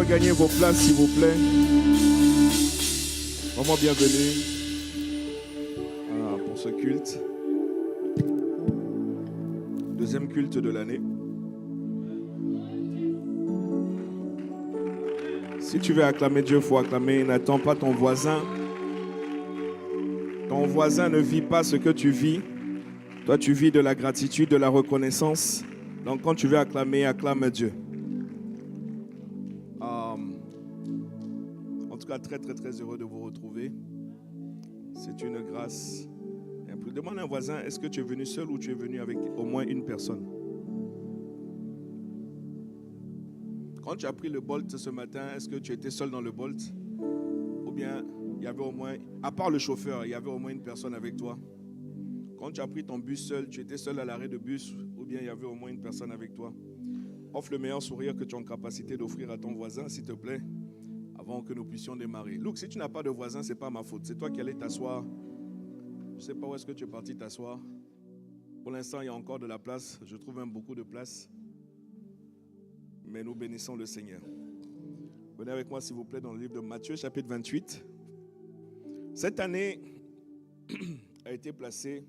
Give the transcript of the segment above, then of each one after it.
regagner vos places, s'il vous plaît. Vraiment bienvenue pour ce culte. Deuxième culte de l'année. Si tu veux acclamer Dieu, il faut acclamer. N'attends pas ton voisin. Ton voisin ne vit pas ce que tu vis. Toi, tu vis de la gratitude, de la reconnaissance. Donc, quand tu veux acclamer, acclame Dieu. En tout cas, très, très, très heureux de vous retrouver. C'est une grâce. Demande à un voisin, est-ce que tu es venu seul ou tu es venu avec au moins une personne? Quand tu as pris le Bolt ce matin, est-ce que tu étais seul dans le Bolt? Ou bien, il y avait au moins, à part le chauffeur, il y avait au moins une personne avec toi? Quand tu as pris ton bus seul, tu étais seul à l'arrêt de bus, ou bien il y avait au moins une personne avec toi? Offre le meilleur sourire que tu es en capacité d'offrir à ton voisin, s'il te plaît, avant que nous puissions démarrer. Look, si tu n'as pas de voisin, ce n'est pas ma faute. C'est toi qui allais t'asseoir. Je ne sais pas où est-ce que tu es parti t'asseoir. Pour l'instant, il y a encore de la place. Je trouve même beaucoup de place. Mais nous bénissons le Seigneur. Venez avec moi, s'il vous plaît, dans le livre de Matthieu, chapitre 28. Cette année a été placée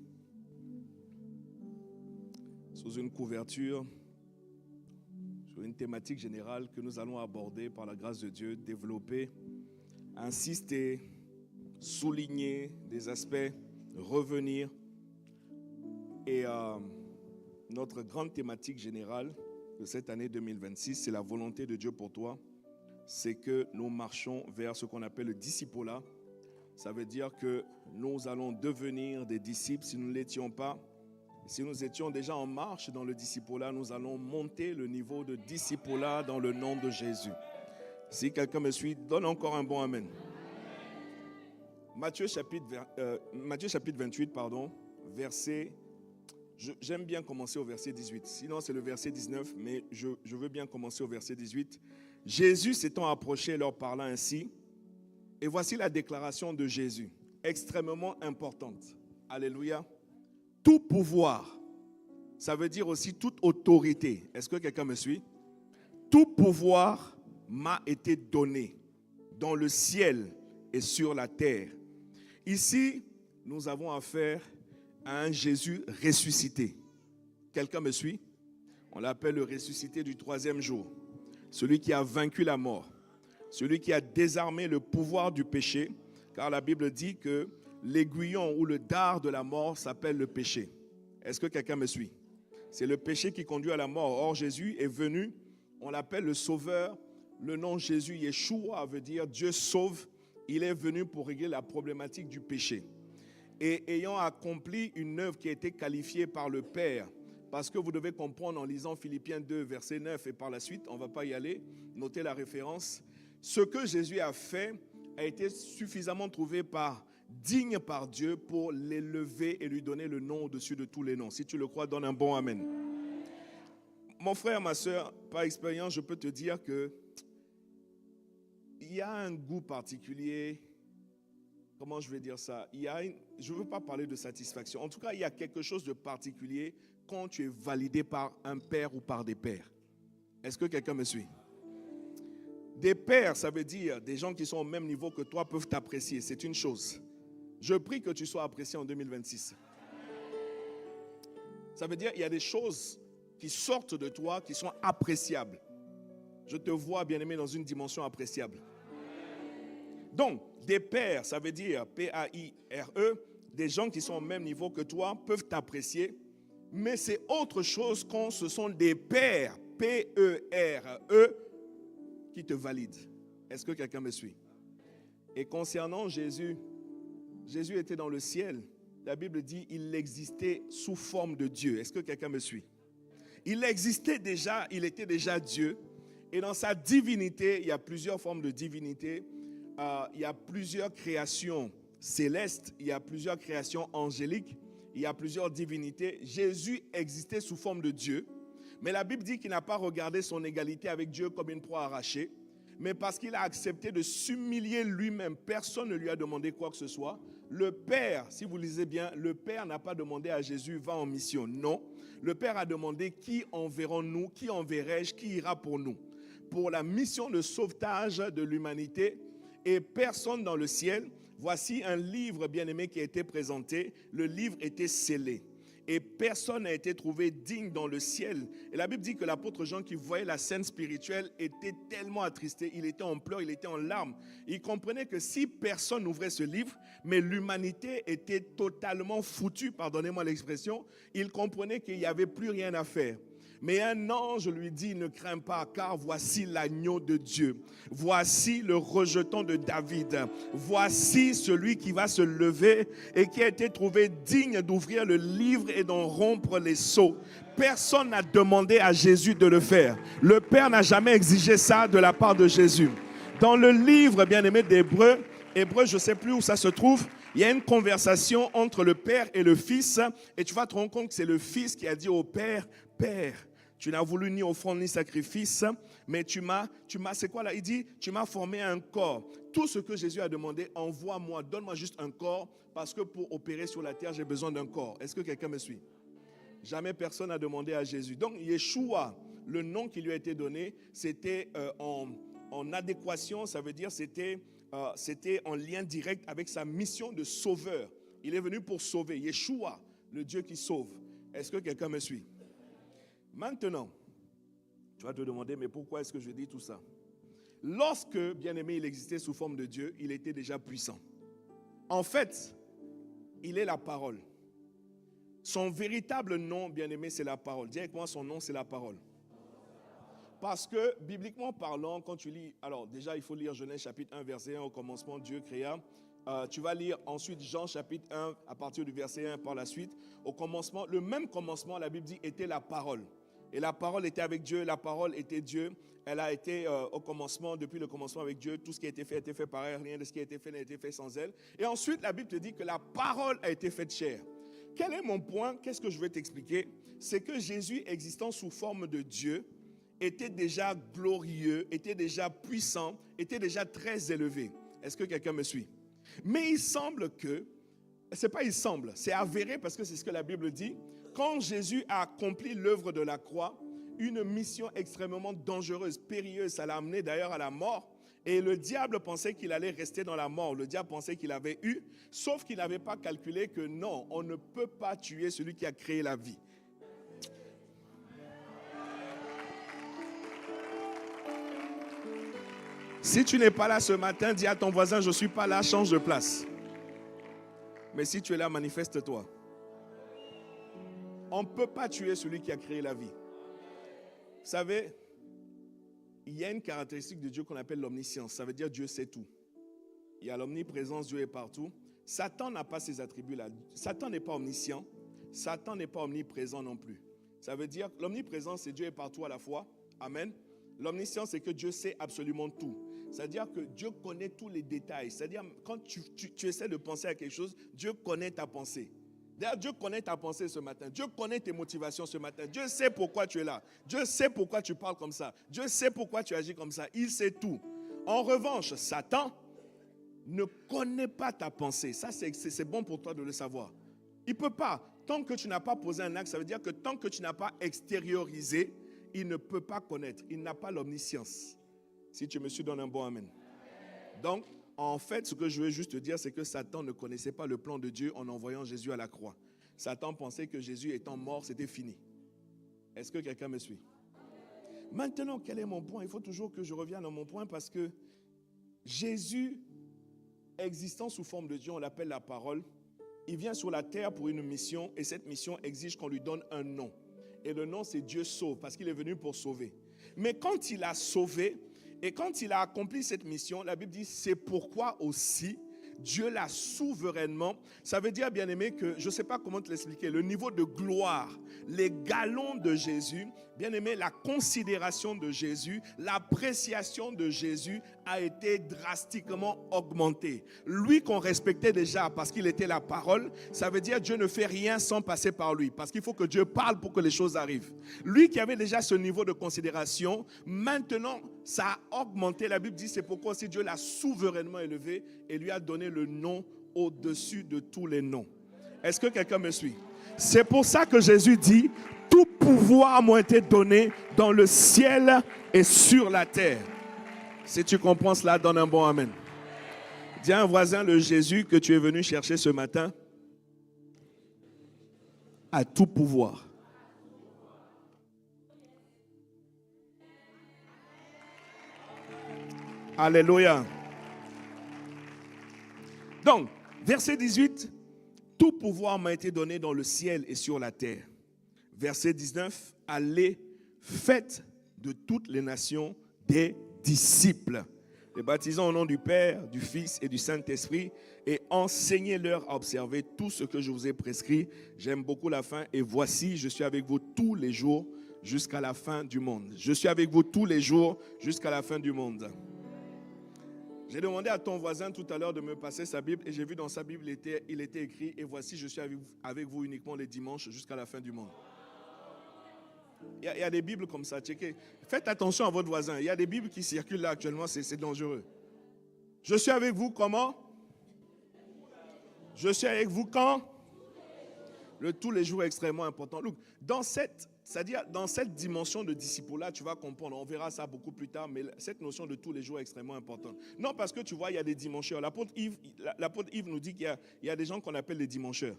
sous une couverture, sur une thématique générale que nous allons aborder par la grâce de Dieu, développer, insister, souligner des aspects, revenir. Et notre grande thématique générale de cette année 2026, c'est la volonté de Dieu pour toi. C'est que nous marchons vers ce qu'on appelle le discipulat. Ça veut dire que nous allons devenir des disciples si nous ne l'étions pas. Si nous étions déjà en marche dans le discipulat, nous allons monter le niveau de discipulat dans le nom de Jésus. Si quelqu'un me suit, donne encore un bon amen. Matthieu chapitre 28, verset... J'aime bien commencer au verset 18. Sinon, c'est le verset 19, mais je veux bien commencer au verset 18. Jésus s'étant approché, leur parla ainsi. Et voici la déclaration de Jésus, extrêmement importante. Alléluia. Tout pouvoir, ça veut dire aussi toute autorité. Est-ce que quelqu'un me suit? Tout pouvoir m'a été donné dans le ciel et sur la terre. Ici, nous avons affaire à un Jésus ressuscité. Quelqu'un me suit? On l'appelle le ressuscité du troisième jour. Celui qui a vaincu la mort. Celui qui a désarmé le pouvoir du péché. Car la Bible dit que l'aiguillon ou le dard de la mort s'appelle le péché. Est-ce que quelqu'un me suit? C'est le péché qui conduit à la mort. Or, Jésus est venu, on l'appelle le Sauveur. Le nom Jésus, Yeshua, veut dire Dieu sauve. Il est venu pour régler la problématique du péché. Et ayant accompli une œuvre qui a été qualifiée par le Père, parce que vous devez comprendre en lisant Philippiens 2, verset 9 et par la suite, on ne va pas y aller, notez la référence. Ce que Jésus a fait a été suffisamment trouvé digne par Dieu pour l'élever et lui donner le nom au-dessus de tous les noms. Si tu le crois, donne un bon amen. Mon frère, ma soeur, par expérience, je peux te dire que il y a un goût particulier. Comment je vais dire ça? Je ne veux pas parler de satisfaction. En tout cas, il y a quelque chose de particulier quand tu es validé par un père ou par des pères. Est-ce que quelqu'un me suit? Des pères, ça veut dire des gens qui sont au même niveau que toi peuvent t'apprécier. C'est une chose. Je prie que tu sois apprécié en 2026. Ça veut dire qu'il y a des choses qui sortent de toi qui sont appréciables. Je te vois, bien-aimé, dans une dimension appréciable. Donc, des pères, ça veut dire P-A-I-R-E, des gens qui sont au même niveau que toi peuvent t'apprécier, mais c'est autre chose quand ce sont des pères, P-E-R-E, qui te valident. Est-ce que quelqu'un me suit? Et concernant Jésus, Jésus était dans le ciel. La Bible dit qu'il existait sous forme de Dieu. Est-ce que quelqu'un me suit? Il existait déjà, il était déjà Dieu. Et dans sa divinité, il y a plusieurs formes de divinité. Il y a plusieurs créations célestes, il y a plusieurs créations angéliques, il y a plusieurs divinités. Jésus existait sous forme de Dieu, mais la Bible dit qu'il n'a pas regardé son égalité avec Dieu comme une proie arrachée, mais parce qu'il a accepté de s'humilier lui-même. Personne ne lui a demandé quoi que ce soit. Le Père, si vous lisez bien, le Père n'a pas demandé à Jésus, va en mission. Non, le Père a demandé, qui enverrons-nous, qui enverrai-je, qui ira pour nous? pour la mission de sauvetage de l'humanité et personne dans le ciel. Voici un livre bien-aimé qui a été présenté. Le livre était scellé. Et personne n'a été trouvé digne dans le ciel. Et la Bible dit que l'apôtre Jean, qui voyait la scène spirituelle, était tellement attristé. Il était en pleurs, il était en larmes. Il comprenait que si personne n'ouvrait ce livre, mais l'humanité était totalement foutue, pardonnez-moi l'expression, il comprenait qu'il n'y avait plus rien à faire. Mais un ange lui dit, ne crains pas, car voici l'agneau de Dieu. Voici le rejeton de David. Voici celui qui va se lever et qui a été trouvé digne d'ouvrir le livre et d'en rompre les sceaux. Personne n'a demandé à Jésus de le faire. Le Père n'a jamais exigé ça de la part de Jésus. Dans le livre, bien-aimé d'Hébreux, je ne sais plus où ça se trouve, il y a une conversation entre le Père et le Fils, et tu vas te rendre compte que c'est le Fils qui a dit au Père, « Père, tu n'as voulu ni offrande ni sacrifice, mais tu m'as, c'est quoi là? Il dit, tu m'as formé un corps. Tout ce que Jésus a demandé, envoie-moi, donne-moi juste un corps, parce que pour opérer sur la terre, j'ai besoin d'un corps. » Est-ce que quelqu'un me suit? Jamais personne n'a demandé à Jésus. Donc, Yeshua, le nom qui lui a été donné, c'était en adéquation, ça veut dire c'était en lien direct avec sa mission de sauveur. Il est venu pour sauver. Yeshua, le Dieu qui sauve. Est-ce que quelqu'un me suit? Maintenant, tu vas te demander, mais pourquoi est-ce que je dis tout ça? Lorsque, bien-aimé, il existait sous forme de Dieu, il était déjà puissant. En fait, il est la parole. Son véritable nom, bien-aimé, c'est la parole. Dis avec moi, son nom, c'est la parole. Parce que, bibliquement parlant, quand tu lis, alors déjà, il faut lire Genèse chapitre 1, verset 1, au commencement, Dieu créa. Tu vas lire ensuite Jean chapitre 1, à partir du verset 1 par la suite. Au commencement, le même commencement, la Bible dit, était la parole. Et la parole était avec Dieu, la parole était Dieu. Elle a été au commencement, depuis le commencement avec Dieu. Tout ce qui a été fait par elle. Rien de ce qui a été fait n'a été fait sans elle. Et ensuite, la Bible te dit que la parole a été faite chair. Quel est mon point? Qu'est-ce que je vais t'expliquer? C'est que Jésus, existant sous forme de Dieu, était déjà glorieux, était déjà puissant, était déjà très élevé. Est-ce que quelqu'un me suit? Mais il semble que, c'est avéré parce que c'est ce que la Bible dit, quand Jésus a accompli l'œuvre de la croix, une mission extrêmement dangereuse, périlleuse, ça l'a amené d'ailleurs à la mort. Et le diable pensait qu'il allait rester dans la mort. Le diable pensait qu'il avait eu, sauf qu'il n'avait pas calculé que non, on ne peut pas tuer celui qui a créé la vie. Si tu n'es pas là ce matin, dis à ton voisin, je ne suis pas là, change de place. Mais si tu es là, manifeste-toi. On ne peut pas tuer celui qui a créé la vie. Vous savez, il y a une caractéristique de Dieu qu'on appelle l'omniscience. Ça veut dire Dieu sait tout. Il y a l'omniprésence, Dieu est partout. Satan n'a pas ces attributs-là. Satan n'est pas omniscient. Satan n'est pas omniprésent non plus. Ça veut dire l'omniprésence, c'est Dieu est partout à la fois. Amen. L'omniscience, c'est que Dieu sait absolument tout. C'est-à-dire que Dieu connaît tous les détails. C'est-à-dire quand tu essaies de penser à quelque chose, Dieu connaît ta pensée. D'ailleurs, Dieu connaît ta pensée ce matin. Dieu connaît tes motivations ce matin. Dieu sait pourquoi tu es là. Dieu sait pourquoi tu parles comme ça. Dieu sait pourquoi tu agis comme ça. Il sait tout. En revanche, Satan ne connaît pas ta pensée. Ça, c'est bon pour toi de le savoir. Il ne peut pas. Tant que tu n'as pas posé un acte, ça veut dire que tant que tu n'as pas extériorisé, il ne peut pas connaître. Il n'a pas l'omniscience. Si tu me suis, donne un bon amen. Donc, en fait, ce que je veux juste te dire, c'est que Satan ne connaissait pas le plan de Dieu en envoyant Jésus à la croix. Satan pensait que Jésus étant mort, c'était fini. Est-ce que quelqu'un me suit? Maintenant, quel est mon point? Il faut toujours que je revienne à mon point parce que Jésus, existant sous forme de Dieu, on l'appelle la parole, il vient sur la terre pour une mission et cette mission exige qu'on lui donne un nom. Et le nom, c'est Dieu sauve parce qu'il est venu pour sauver. Mais quand il a sauvé, et quand il a accompli cette mission, la Bible dit, c'est pourquoi aussi Dieu l'a souverainement. Ça veut dire, bien aimé, que je ne sais pas comment te l'expliquer, le niveau de gloire, les galons de Jésus, bien aimé, la considération de Jésus, l'appréciation de Jésus a été drastiquement augmentée. Lui qu'on respectait déjà parce qu'il était la parole, ça veut dire Dieu ne fait rien sans passer par lui, parce qu'il faut que Dieu parle pour que les choses arrivent. Lui qui avait déjà ce niveau de considération, maintenant ça a augmenté. La Bible dit c'est pourquoi aussi Dieu l'a souverainement élevé et lui a donné le nom au-dessus de tous les noms. Est-ce que quelqu'un me suit? C'est pour ça que Jésus dit, tout pouvoir m'a été donné dans le ciel et sur la terre. Si tu comprends cela, donne un bon amen. Dis à un voisin, le Jésus que tu es venu chercher ce matin a tout pouvoir. Alléluia. Donc, verset 18, tout pouvoir m'a été donné dans le ciel et sur la terre. Verset 19, allez, faites de toutes les nations des disciples, les baptisant au nom du Père, du Fils et du Saint-Esprit, et enseignez-leur à observer tout ce que je vous ai prescrit. J'aime beaucoup la fin. Et voici, je suis avec vous tous les jours jusqu'à la fin du monde. Je suis avec vous tous les jours jusqu'à la fin du monde. J'ai demandé à ton voisin tout à l'heure de me passer sa Bible et j'ai vu dans sa Bible, il était écrit « Et voici, je suis avec vous uniquement les dimanches jusqu'à la fin du monde ». Il y a des Bibles comme ça, checkez. Faites attention à votre voisin. Il y a des Bibles qui circulent là actuellement, c'est dangereux. Je suis avec vous comment? Je suis avec vous quand? Tous les jours est extrêmement important. Look, c'est-à-dire dans cette dimension de disciple-là, tu vas comprendre, on verra ça beaucoup plus tard, mais cette notion de tous les jours est extrêmement importante. Non, parce que tu vois, il y a des dimancheurs. L'apôtre Yves nous dit qu'il y a des gens qu'on appelle les dimancheurs.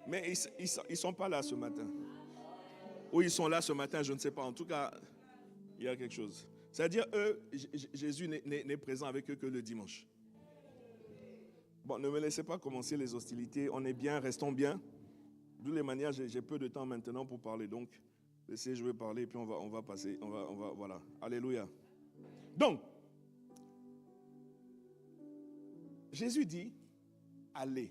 Mais ils ne sont pas là ce matin. Ou ils sont là ce matin, je ne sais pas. En tout cas, il y a quelque chose. C'est-à-dire, eux, Jésus n'est présent avec eux que le dimanche. Bon, ne me laissez pas commencer les hostilités. On est bien, restons bien. De toutes les manières, j'ai peu de temps maintenant pour parler. Donc, laissez, je vais parler et puis on va passer. Voilà. Alléluia. Donc, Jésus dit, allez.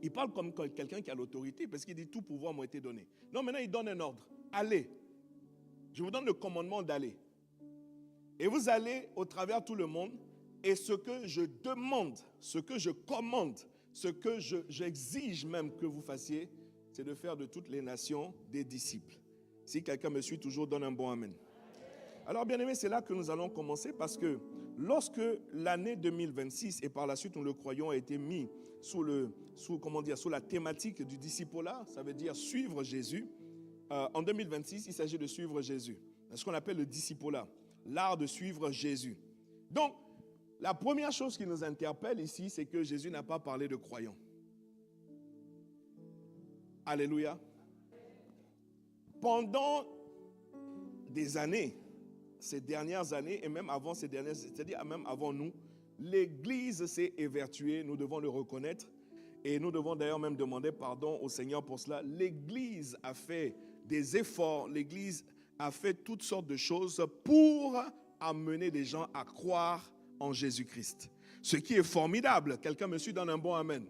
Il parle comme quelqu'un qui a l'autorité parce qu'il dit tout pouvoir m'a été donné. Non, maintenant il donne un ordre. Allez. Je vous donne le commandement d'aller. Et vous allez au travers tout le monde. Et ce que je demande, ce que je commande, ce que j'exige même que vous fassiez, c'est de faire de toutes les nations des disciples. Si quelqu'un me suit toujours, donne un bon amen. Alors bien aimé, c'est là que nous allons commencer parce que lorsque l'année 2026 et par la suite nous le croyons a été mis sous la thématique du disciple-là, ça veut dire suivre Jésus. En 2026, il s'agit de suivre Jésus. C'est ce qu'on appelle le disciple-là, l'art de suivre Jésus. Donc, la première chose qui nous interpelle ici, c'est que Jésus n'a pas parlé de croyants. Alléluia. Pendant des années, ces dernières années, et même avant ces dernières, c'est-à-dire même avant nous, l'Église s'est évertuée, nous devons le reconnaître, et nous devons d'ailleurs même demander pardon au Seigneur pour cela. L'Église a fait des efforts, l'Église a fait toutes sortes de choses pour amener les gens à croire en Jésus-Christ. Ce qui est formidable. Quelqu'un me suit, donne un bon amen.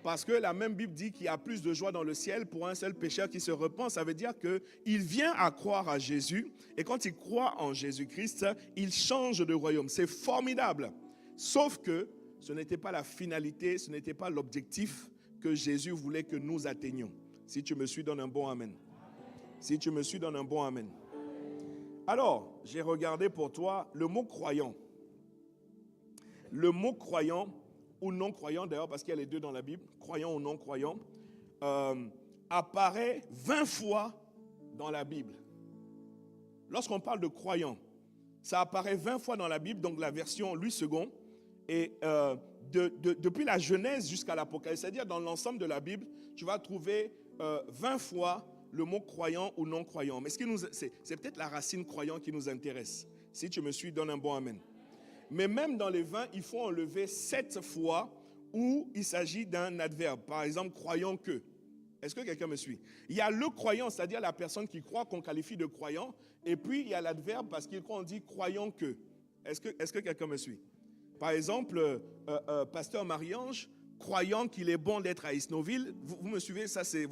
Parce que la même Bible dit qu'il y a plus de joie dans le ciel pour un seul pécheur qui se repent. Ça veut dire qu'il vient à croire à Jésus. Et quand il croit en Jésus-Christ, il change de royaume. C'est formidable. Sauf que ce n'était pas la finalité, ce n'était pas l'objectif que Jésus voulait que nous atteignions. Si tu me suis, donne un bon amen. Si tu me suis, donne un bon amen. Alors, j'ai regardé pour toi le mot croyant. Le mot croyant ou non-croyant, d'ailleurs, parce qu'il y a les deux dans la Bible, croyant ou non-croyant, apparaît 20 fois dans la Bible. Lorsqu'on parle de croyant, ça apparaît 20 fois dans la Bible, donc la version Louis II, et depuis la Genèse jusqu'à l'Apocalypse, c'est-à-dire dans l'ensemble de la Bible, tu vas trouver 20 fois le mot croyant ou non-croyant. Mais c'est peut-être la racine croyant qui nous intéresse. Si tu me suis, donne un bon amen. Mais même dans les 20, il faut enlever 7 fois où il s'agit d'un adverbe. Par exemple, croyant que. Est-ce que quelqu'un me suit? Il y a le croyant, c'est-à-dire la personne qui croit qu'on qualifie de croyant. Et puis, il y a l'adverbe parce qu'il croit, on dit croyant que. Est-ce que quelqu'un me suit? Par exemple, pasteur Marie-Ange, croyant qu'il est bon d'être à Isnoville. Vous me suivez? Ça, c'est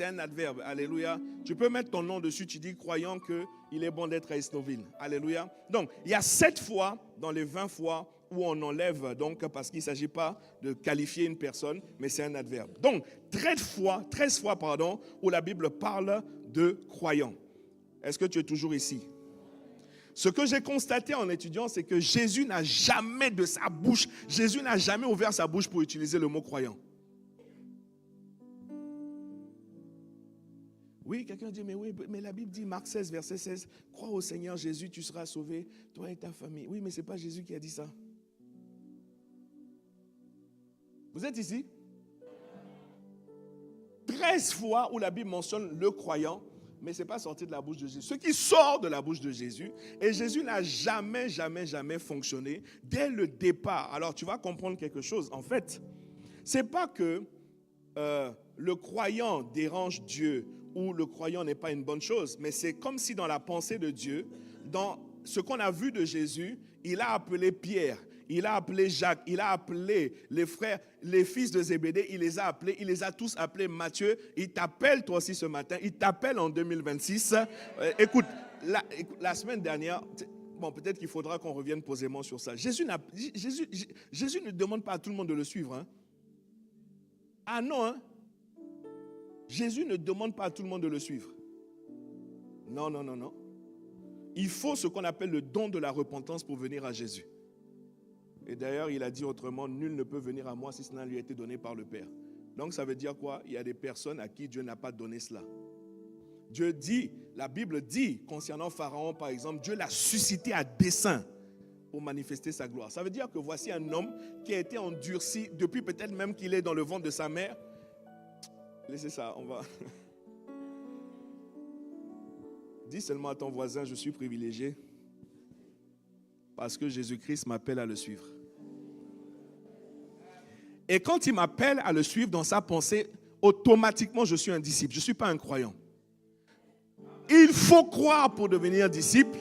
un adverbe. Alléluia. Tu peux mettre ton nom dessus. Tu dis croyant qu'il est bon d'être à Isnoville. Alléluia. Donc, il y a 7 fois dans les 20 fois où on enlève, donc, parce qu'il ne s'agit pas de qualifier une personne, mais c'est un adverbe. Donc, 13 fois, où la Bible parle de croyant. Est-ce que tu es toujours ici? Ce que j'ai constaté en étudiant, c'est que Jésus n'a jamais ouvert sa bouche pour utiliser le mot croyant. Oui, quelqu'un dit, mais la Bible dit, Marc 16, verset 16, crois au Seigneur Jésus, tu seras sauvé, toi et ta famille. Oui, mais ce n'est pas Jésus qui a dit ça. Vous êtes ici? 13 fois où la Bible mentionne le croyant, mais ce n'est pas sorti de la bouche de Jésus. Ce qui sort de la bouche de Jésus, et Jésus n'a jamais fonctionné dès le départ. Alors tu vas comprendre quelque chose. En fait, ce n'est pas que le croyant dérange Dieu ou le croyant n'est pas une bonne chose, mais c'est comme si dans la pensée de Dieu, dans ce qu'on a vu de Jésus, il a appelé Pierre, il a appelé Jacques, il a appelé les frères, les fils de Zébédée, il les a appelés, il les a tous appelés Matthieu. Il t'appelle toi aussi ce matin, il t'appelle en 2026. Écoute, la semaine dernière, bon, peut-être qu'il faudra qu'on revienne posément sur ça. Jésus ne demande pas à tout le monde de le suivre. Hein. Ah non, hein? Jésus ne demande pas à tout le monde de le suivre. Non. Il faut ce qu'on appelle le don de la repentance pour venir à Jésus. Et d'ailleurs, il a dit autrement, nul ne peut venir à moi si cela lui a été donné par le Père. Donc ça veut dire quoi? Il y a des personnes à qui Dieu n'a pas donné cela. Dieu dit, la Bible dit, concernant Pharaon par exemple, Dieu l'a suscité à dessein pour manifester sa gloire. Ça veut dire que voici un homme qui a été endurci depuis peut-être même qu'il est dans le ventre de sa mère. Laissez ça, on va... Dis seulement à ton voisin, je suis privilégié parce que Jésus-Christ m'appelle à le suivre. Et quand il m'appelle à le suivre dans sa pensée, automatiquement je suis un disciple, je ne suis pas un croyant. Il faut croire pour devenir disciple,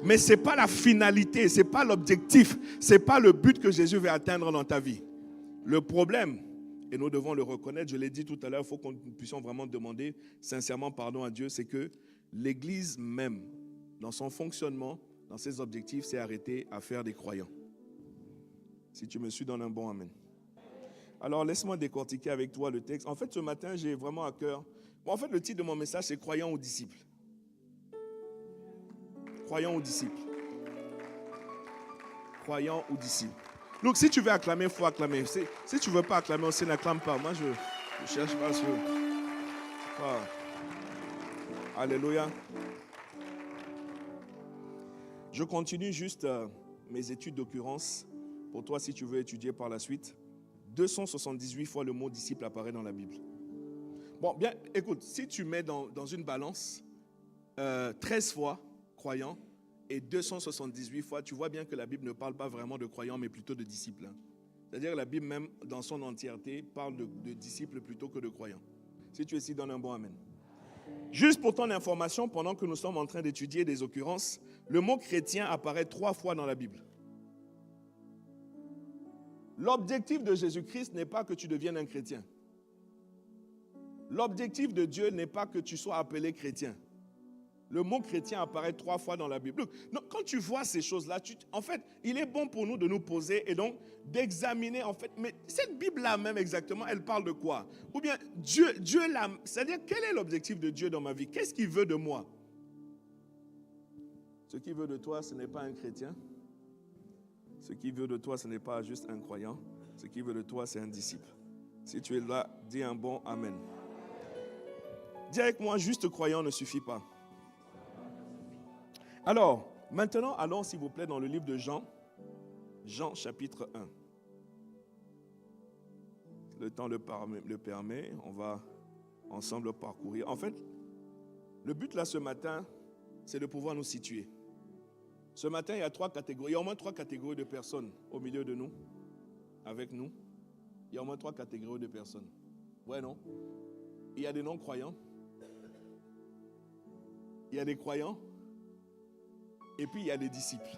mais ce n'est pas la finalité, ce n'est pas l'objectif, ce n'est pas le but que Jésus veut atteindre dans ta vie. Le problème, et nous devons le reconnaître, je l'ai dit tout à l'heure, il faut que nous puissions vraiment demander sincèrement pardon à Dieu, c'est que l'Église même, dans son fonctionnement, dans ses objectifs, s'est arrêtée à faire des croyants. Si tu me suis, donne un bon amen. Alors laisse-moi décortiquer avec toi le texte. En fait, ce matin, j'ai vraiment à cœur. Bon, en fait, le titre de mon message, c'est croyants ou disciples. Croyants ou disciples. Croyants ou disciples. Donc, si tu veux acclamer, il faut acclamer. Si tu ne veux pas acclamer, aussi n'acclame pas. Moi, je ne cherche pas ce... Alléluia. Je continue juste mes études d'occurrence. Pour toi, si tu veux étudier par la suite. 278 fois le mot disciple apparaît dans la Bible. Bon, bien, écoute, si tu mets dans une balance 13 fois croyant et 278 fois, tu vois bien que la Bible ne parle pas vraiment de croyants, mais plutôt de disciples. Hein. C'est-à-dire que la Bible même, dans son entièreté, parle de disciples plutôt que de croyants. Si tu es ici, donne un bon amen. Juste pour ton information, pendant que nous sommes en train d'étudier des occurrences, le mot chrétien apparaît 3 fois dans la Bible. L'objectif de Jésus-Christ n'est pas que tu deviennes un chrétien. L'objectif de Dieu n'est pas que tu sois appelé chrétien. Le mot chrétien apparaît 3 fois dans la Bible. Donc, quand tu vois ces choses-là, en fait, il est bon pour nous de nous poser et donc d'examiner, en fait, mais cette Bible-là même exactement, elle parle de quoi? Ou bien Dieu c'est-à-dire quel est l'objectif de Dieu dans ma vie? Qu'est-ce qu'il veut de moi? Ce qu'il veut de toi, ce n'est pas un chrétien. Ce qu'il veut de toi, ce n'est pas juste un croyant. Ce qu'il veut de toi, c'est un disciple. Si tu es là, dis un bon amen. Dis avec moi, juste croyant ne suffit pas. Alors, maintenant, allons s'il vous plaît dans le livre de Jean. Jean chapitre 1. Le temps le permet, on va ensemble parcourir. En fait, le but là ce matin, c'est de pouvoir nous situer. Ce matin, il y a 3 catégories. Il y a au moins 3 catégories de personnes au milieu de nous, avec nous. Il y a au moins 3 catégories de personnes. Ouais, non? Il y a des non-croyants. Il y a des croyants. Et puis, il y a des disciples.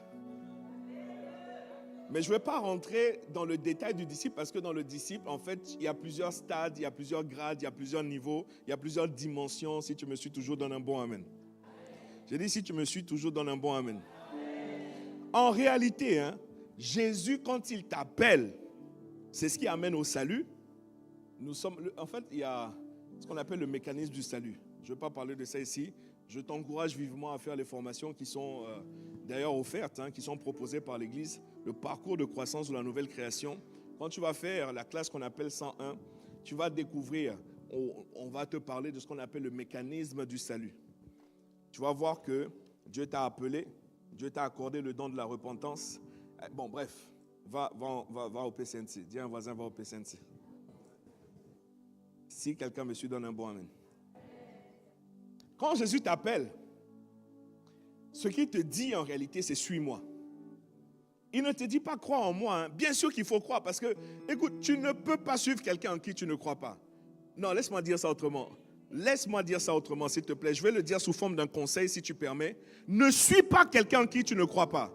Mais je ne vais pas rentrer dans le détail du disciple parce que dans le disciple, en fait, il y a plusieurs stades, il y a plusieurs grades, il y a plusieurs niveaux, il y a plusieurs dimensions. Si tu me suis toujours, donne un bon amen. J'ai dit, si tu me suis toujours, donne un bon amen. En réalité, Jésus, quand il t'appelle, c'est ce qui amène au salut. En fait, il y a ce qu'on appelle le mécanisme du salut. Je ne vais pas parler de ça ici. Je t'encourage vivement à faire les formations qui sont d'ailleurs offertes, qui sont proposées par l'Église. Le parcours de croissance de la nouvelle création. Quand tu vas faire la classe qu'on appelle 101, tu vas découvrir on va te parler de ce qu'on appelle le mécanisme du salut. Tu vas voir que Dieu t'a appelé, Dieu t'a accordé le don de la repentance. Bon, bref, va au PCNC. Dis à un voisin, va au PCNC. Si quelqu'un me suit, donne un bon amen. Quand Jésus t'appelle, ce qu'il te dit en réalité, c'est suis-moi. Il ne te dit pas crois en moi. Hein. Bien sûr qu'il faut croire parce que, écoute, tu ne peux pas suivre quelqu'un en qui tu ne crois pas. Non, laisse-moi dire ça autrement. Laisse-moi dire ça autrement, s'il te plaît. Je vais le dire sous forme d'un conseil, si tu permets. Ne suis pas quelqu'un en qui tu ne crois pas.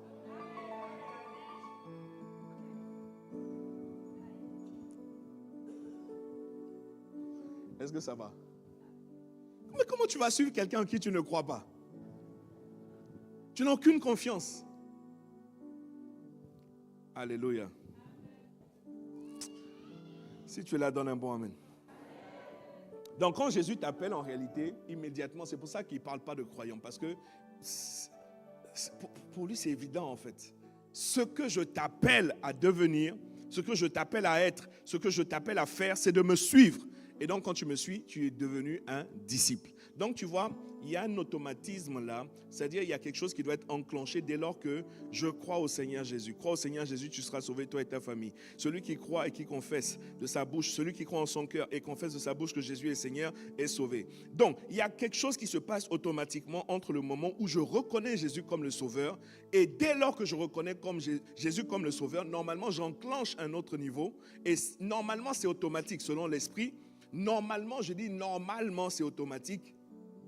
Est-ce que ça va? Mais comment tu vas suivre quelqu'un en qui tu ne crois pas? Tu n'as aucune confiance. Alléluia. Si tu es là, donne un bon amen. Donc quand Jésus t'appelle en réalité, immédiatement, c'est pour ça qu'il ne parle pas de croyants. Parce que pour lui, c'est évident en fait. Ce que je t'appelle à devenir, ce que je t'appelle à être, ce que je t'appelle à faire, c'est de me suivre. Et donc quand tu me suis, tu es devenu un disciple. Donc tu vois, il y a un automatisme là, c'est-à-dire il y a quelque chose qui doit être enclenché dès lors que je crois au Seigneur Jésus. Crois au Seigneur Jésus, tu seras sauvé, toi et ta famille. Celui qui croit et qui confesse de sa bouche, celui qui croit en son cœur et confesse de sa bouche que Jésus est Seigneur, est sauvé. Donc il y a quelque chose qui se passe automatiquement entre le moment où je reconnais Jésus comme le Sauveur et dès lors que je reconnais Jésus comme le Sauveur, normalement j'enclenche un autre niveau et normalement c'est automatique selon l'Esprit. Normalement, je dis normalement c'est automatique.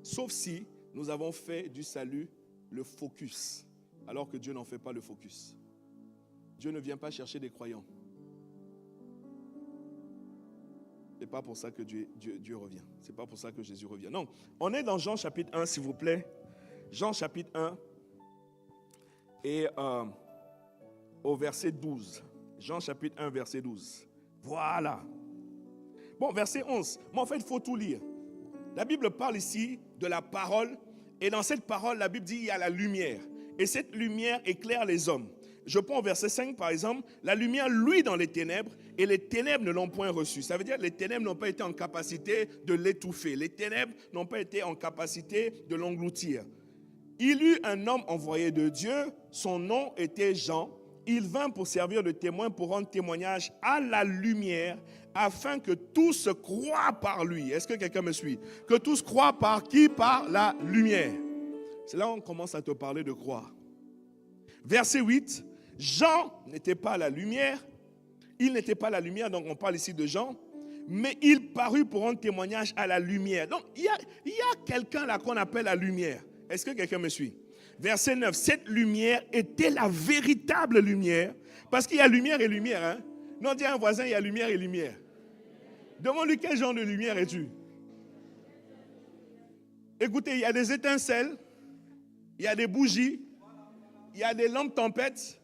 Sauf si nous avons fait du salut le focus, alors que Dieu n'en fait pas le focus. Dieu ne vient pas chercher des croyants. Ce n'est pas pour ça que Dieu revient. Ce n'est pas pour ça que Jésus revient. Non, on est dans Jean chapitre 1, s'il vous plaît. Jean chapitre 1 et au verset 12. Jean chapitre 1, verset 12. Voilà. Bon, verset 11. Mais en fait, il faut tout lire. La Bible parle ici de la parole. Et dans cette parole, la Bible dit qu'il y a la lumière. Et cette lumière éclaire les hommes. Je prends au verset 5, par exemple. La lumière luit dans les ténèbres et les ténèbres ne l'ont point reçue. Ça veut dire que les ténèbres n'ont pas été en capacité de l'étouffer. Les ténèbres n'ont pas été en capacité de l'engloutir. Il eut un homme envoyé de Dieu. Son nom était Jean. Il vint pour servir de témoin, pour rendre témoignage à la lumière, afin que tous croient par lui. Est-ce que quelqu'un me suit? Que tous croient par qui? Par la lumière. C'est là où on commence à te parler de croire. Verset 8. Jean n'était pas la lumière. Il n'était pas la lumière, donc on parle ici de Jean. Mais il parut pour rendre témoignage à la lumière. Donc il y a quelqu'un là qu'on appelle la lumière. Est-ce que quelqu'un me suit? Verset 9, cette lumière était la véritable lumière. Parce qu'il y a lumière et lumière. Hein? Non, dis à un voisin, il y a lumière et lumière. Demande-lui quel genre de lumière es-tu? Écoutez, il y a des étincelles, il y a des bougies, il y a des lampes tempêtes.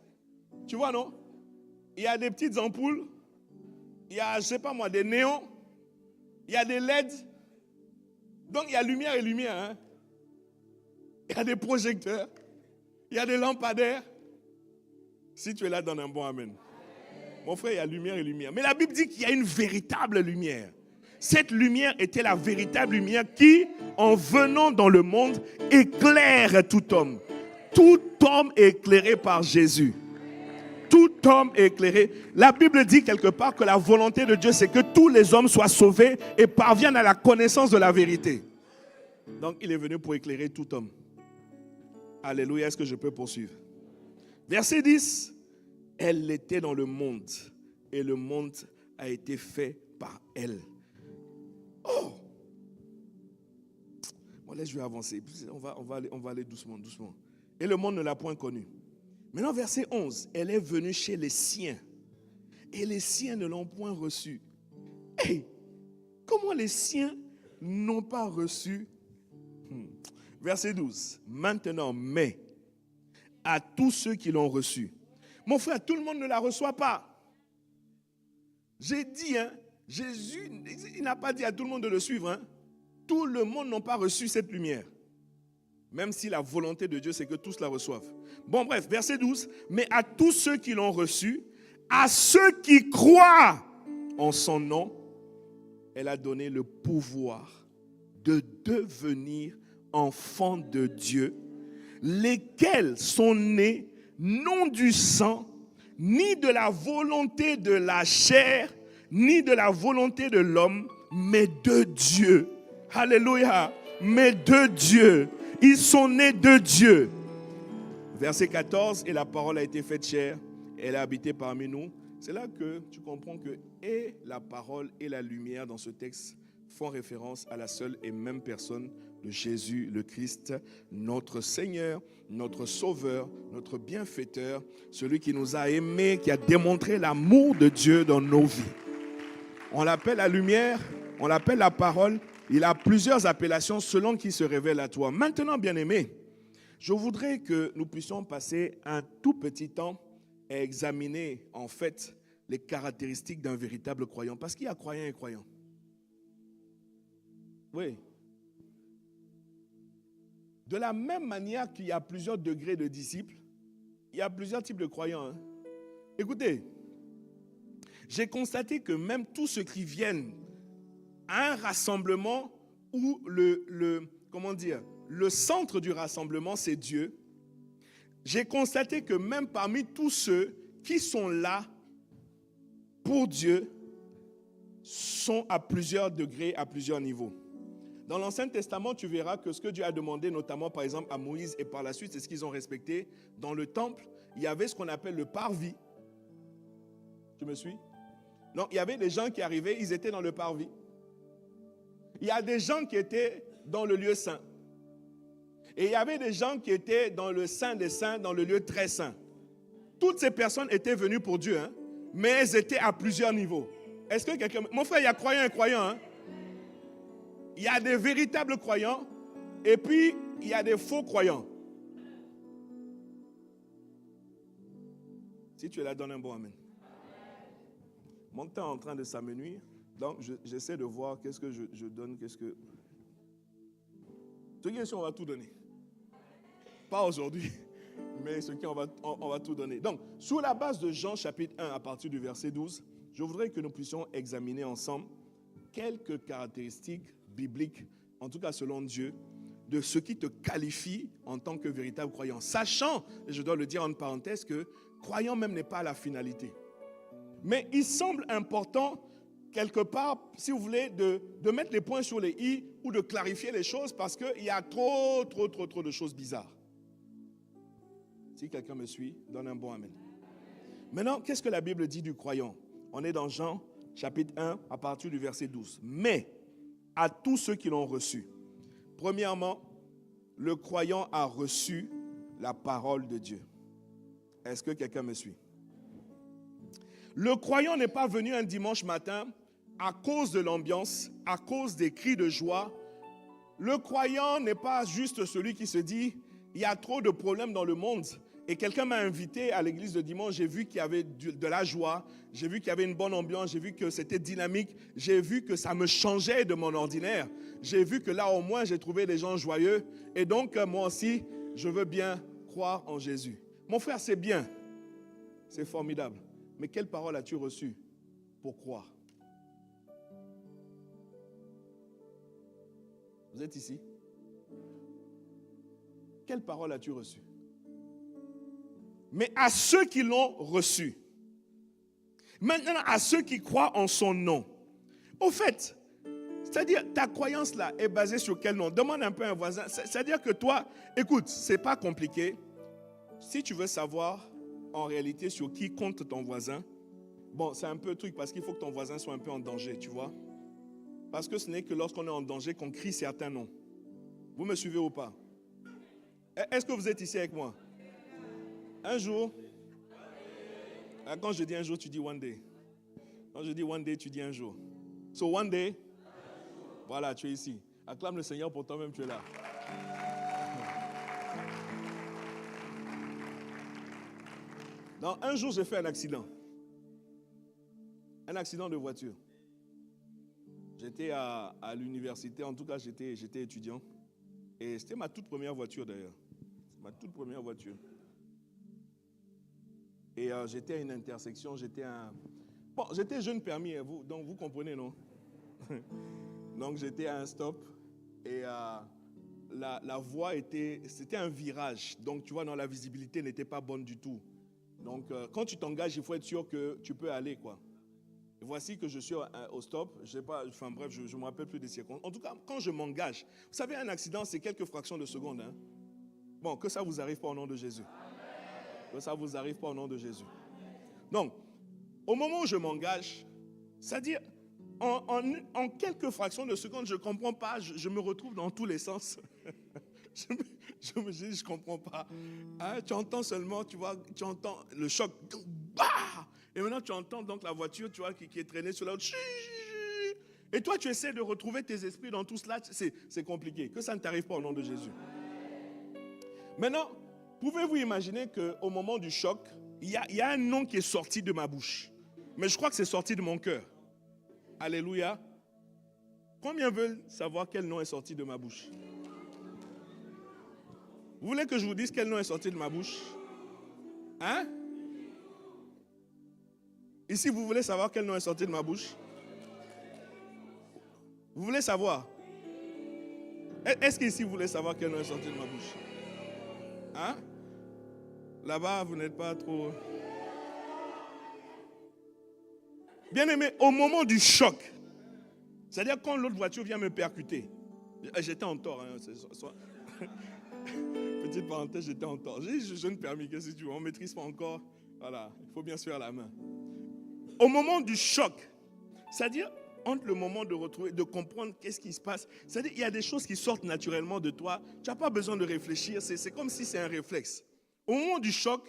Tu vois, non? Il y a des petites ampoules, il y a, je ne sais pas moi, des néons, il y a des LED. Donc, il y a lumière et lumière. Hein? Il y a des projecteurs, il y a des lampadaires. Si tu es là, donne un bon amen. Mon frère, il y a lumière et lumière. Mais la Bible dit qu'il y a une véritable lumière. Cette lumière était la véritable lumière qui, en venant dans le monde, éclaire tout homme. Tout homme est éclairé par Jésus. Tout homme est éclairé. La Bible dit quelque part que la volonté de Dieu, c'est que tous les hommes soient sauvés et parviennent à la connaissance de la vérité. Donc, il est venu pour éclairer tout homme. Alléluia, est-ce que je peux poursuivre? Verset 10. Elle était dans le monde et le monde a été fait par elle. Oh! Bon, là, je vais avancer. On va aller doucement. Et le monde ne l'a point connue. Maintenant, verset 11. Elle est venue chez les siens et les siens ne l'ont point reçue. Hey! Comment les siens n'ont pas reçu? Verset 12. Maintenant, mais à tous ceux qui l'ont reçu. Mon frère, tout le monde ne la reçoit pas. J'ai dit, Jésus, il n'a pas dit à tout le monde de le suivre. Tout le monde n'a pas reçu cette lumière. Même si la volonté de Dieu, c'est que tous la reçoivent. Bon, bref, verset 12. Mais à tous ceux qui l'ont reçu, à ceux qui croient en son nom, elle a donné le pouvoir de devenir enfants de Dieu, lesquels sont nés non du sang, ni de la volonté de la chair, ni de la volonté de l'homme, mais de Dieu. Alléluia. Mais de Dieu. Ils sont nés de Dieu. Verset 14, et la parole a été faite chair, elle a habité parmi nous. C'est là que tu comprends que et la parole et la lumière dans ce texte font référence à la seule et même personne de Jésus le Christ, notre Seigneur, notre Sauveur, notre bienfaiteur, celui qui nous a aimés, qui a démontré l'amour de Dieu dans nos vies. On l'appelle la lumière, on l'appelle la parole. Il a plusieurs appellations selon qui se révèle à toi. Maintenant, bien-aimés, je voudrais que nous puissions passer un tout petit temps à examiner en fait les caractéristiques d'un véritable croyant. Parce qu'il y a croyant et croyant. Oui. De la même manière qu'il y a plusieurs degrés de disciples, il y a plusieurs types de croyants. Hein. Écoutez, j'ai constaté que même tous ceux qui viennent à un rassemblement où le centre du rassemblement, c'est Dieu, j'ai constaté que même parmi tous ceux qui sont là pour Dieu, sont à plusieurs degrés, à plusieurs niveaux. Dans l'Ancien Testament, tu verras que ce que Dieu a demandé, notamment par exemple à Moïse et par la suite, c'est ce qu'ils ont respecté. Dans le temple, il y avait ce qu'on appelle le parvis. Tu me suis? Donc, il y avait des gens qui arrivaient, ils étaient dans le parvis. Il y a des gens qui étaient dans le lieu saint. Et il y avait des gens qui étaient dans le saint des saints, dans le lieu très saint. Toutes ces personnes étaient venues pour Dieu, hein, mais elles étaient à plusieurs niveaux. Est-ce que quelqu'un... Mon frère, il y a croyants et croyants. Hein? Il y a des véritables croyants et puis il y a des faux croyants. Si tu es là, donne un bon amen. Mon temps est en train de s'amenuire, donc j'essaie de voir qu'est-ce que je donne, qu'est-ce que... Ce qui est sûr, on va tout donner. Pas aujourd'hui, mais ce qui on va tout donner. Donc, sur la base de Jean chapitre 1, à partir du verset 12, je voudrais que nous puissions examiner ensemble quelques caractéristiques bibliques, en tout cas selon Dieu, de ce qui te qualifie en tant que véritable croyant. Sachant, et je dois le dire en parenthèse, que croyant même n'est pas la finalité. Mais il semble important, quelque part, si vous voulez, de mettre les points sur les i ou de clarifier les choses parce qu'il y a trop de choses bizarres. Si quelqu'un me suit, donne un bon amen. Maintenant, qu'est-ce que la Bible dit du croyant? On est dans Jean, chapitre 1, à partir du verset 12. Mais, à tous ceux qui l'ont reçu, premièrement, le croyant a reçu la parole de Dieu. Est-ce que quelqu'un me suit? Le croyant n'est pas venu un dimanche matin à cause de l'ambiance, à cause des cris de joie. Le croyant n'est pas juste celui qui se dit « il y a trop de problèmes dans le monde ». Et quelqu'un m'a invité à l'église de dimanche, j'ai vu qu'il y avait de la joie, j'ai vu qu'il y avait une bonne ambiance, j'ai vu que c'était dynamique, j'ai vu que ça me changeait de mon ordinaire. J'ai vu que là au moins j'ai trouvé des gens joyeux. Et donc moi aussi, je veux bien croire en Jésus. Mon frère, c'est bien, c'est formidable. Mais quelle parole as-tu reçue pour croire? Vous êtes ici? Quelle parole as-tu reçue? Mais à ceux qui l'ont reçu. Maintenant, à ceux qui croient en son nom. Au fait, c'est-à-dire, ta croyance là est basée sur quel nom? Demande un peu à un voisin. C'est-à-dire que toi, écoute, c'est pas compliqué. Si tu veux savoir en réalité sur qui compte ton voisin, bon, c'est un peu le truc parce qu'il faut que ton voisin soit un peu en danger, tu vois. Parce que ce n'est que lorsqu'on est en danger qu'on crie certains noms. Vous me suivez ou pas? Est-ce que vous êtes ici avec moi? Un jour, quand je dis un jour, tu dis one day. Quand je dis one day, tu dis un jour. So one day, voilà, tu es ici. Acclame le Seigneur pour toi-même, tu es là. Donc, un jour, j'ai fait un accident. Un accident de voiture. J'étais à l'université, en tout cas, j'étais étudiant. Et c'était ma toute première voiture d'ailleurs. Ma toute première voiture. Et j'étais à une intersection, j'étais jeune permis, donc vous comprenez, non? Donc j'étais à un stop et la voie c'était un virage. Donc tu vois, la visibilité n'était pas bonne du tout. Donc quand tu t'engages, il faut être sûr que tu peux aller, quoi. Et voici que je suis au stop. Je sais pas, enfin bref, je me rappelle plus des secondes. En tout cas, quand je m'engage, vous savez, un accident, c'est quelques fractions de secondes. Hein? Bon, que ça vous arrive pas au nom de Jésus. Que ça vous arrive pas au nom de Jésus. Donc, au moment où je m'engage, c'est-à-dire, en quelques fractions de secondes, je ne comprends pas, je me retrouve dans tous les sens. je me dis, je ne comprends pas. Hein, tu entends seulement, tu vois, tu entends le choc. Bah! Et maintenant, tu entends donc la voiture, tu vois, qui est traînée sur la route. Et toi, tu essaies de retrouver tes esprits dans tout cela. C'est compliqué. Que ça ne t'arrive pas au nom de Jésus. Maintenant, pouvez-vous imaginer qu'au moment du choc, il y a un nom qui est sorti de ma bouche. Mais je crois que c'est sorti de mon cœur. Alléluia. Combien veulent savoir quel nom est sorti de ma bouche? Vous voulez que je vous dise quel nom est sorti de ma bouche? Hein? Ici, vous voulez savoir quel nom est sorti de ma bouche? Vous voulez savoir? Est-ce qu'ici, vous voulez savoir quel nom est sorti de ma bouche? Hein? Là-bas, vous n'êtes pas trop... Bien-aimé, au moment du choc, c'est-à-dire quand l'autre voiture vient me percuter, j'étais en tort. Hein, petite parenthèse, j'étais en tort. J'ai jeune permis, qu'est-ce que tu veux? On ne maîtrise pas encore. Voilà, il faut bien se faire la main. Au moment du choc, c'est-à-dire entre le moment de retrouver, de comprendre qu'est-ce qui se passe, c'est-à-dire il y a des choses qui sortent naturellement de toi, tu n'as pas besoin de réfléchir, c'est comme si c'est un réflexe. Au moment du choc,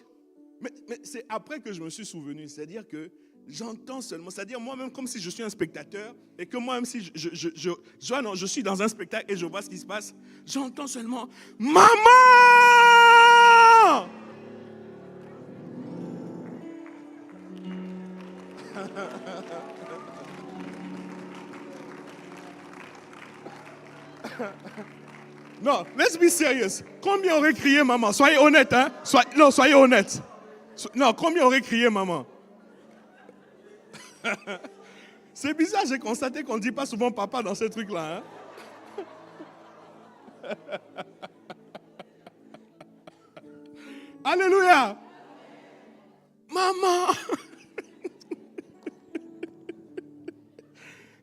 mais c'est après que je me suis souvenu, c'est-à-dire que j'entends seulement, c'est-à-dire moi-même comme si je suis un spectateur et que moi-même si je suis dans un spectacle et je vois ce qui se passe, j'entends seulement « Maman !» Non, let's be serious. Combien aurait crié maman? Soyez honnête, hein? Soyez honnête. Non, combien aurait crié maman? C'est bizarre, j'ai constaté qu'on ne dit pas souvent papa dans ces trucs-là. Hein? Alléluia! Maman!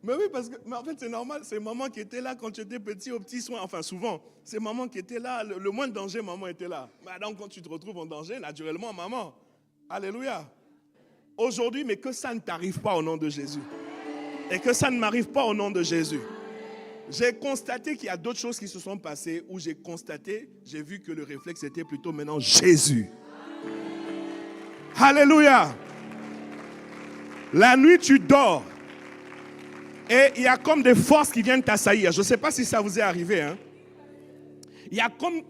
Mais oui, mais en fait, c'est normal. C'est maman qui était là quand tu étais petit, au petit soin. Enfin, souvent, c'est maman qui était là. Le moins de danger, maman était là. Mais donc, quand tu te retrouves en danger, naturellement, maman. Alléluia. Aujourd'hui, mais que ça ne t'arrive pas au nom de Jésus. Et que ça ne m'arrive pas au nom de Jésus. J'ai constaté qu'il y a d'autres choses qui se sont passées où j'ai vu que le réflexe était plutôt maintenant Jésus. Alléluia. La nuit, tu dors. Et il y a comme des forces qui viennent t'assaillir. Je ne sais pas si ça vous est arrivé. Hein? Il y a comme...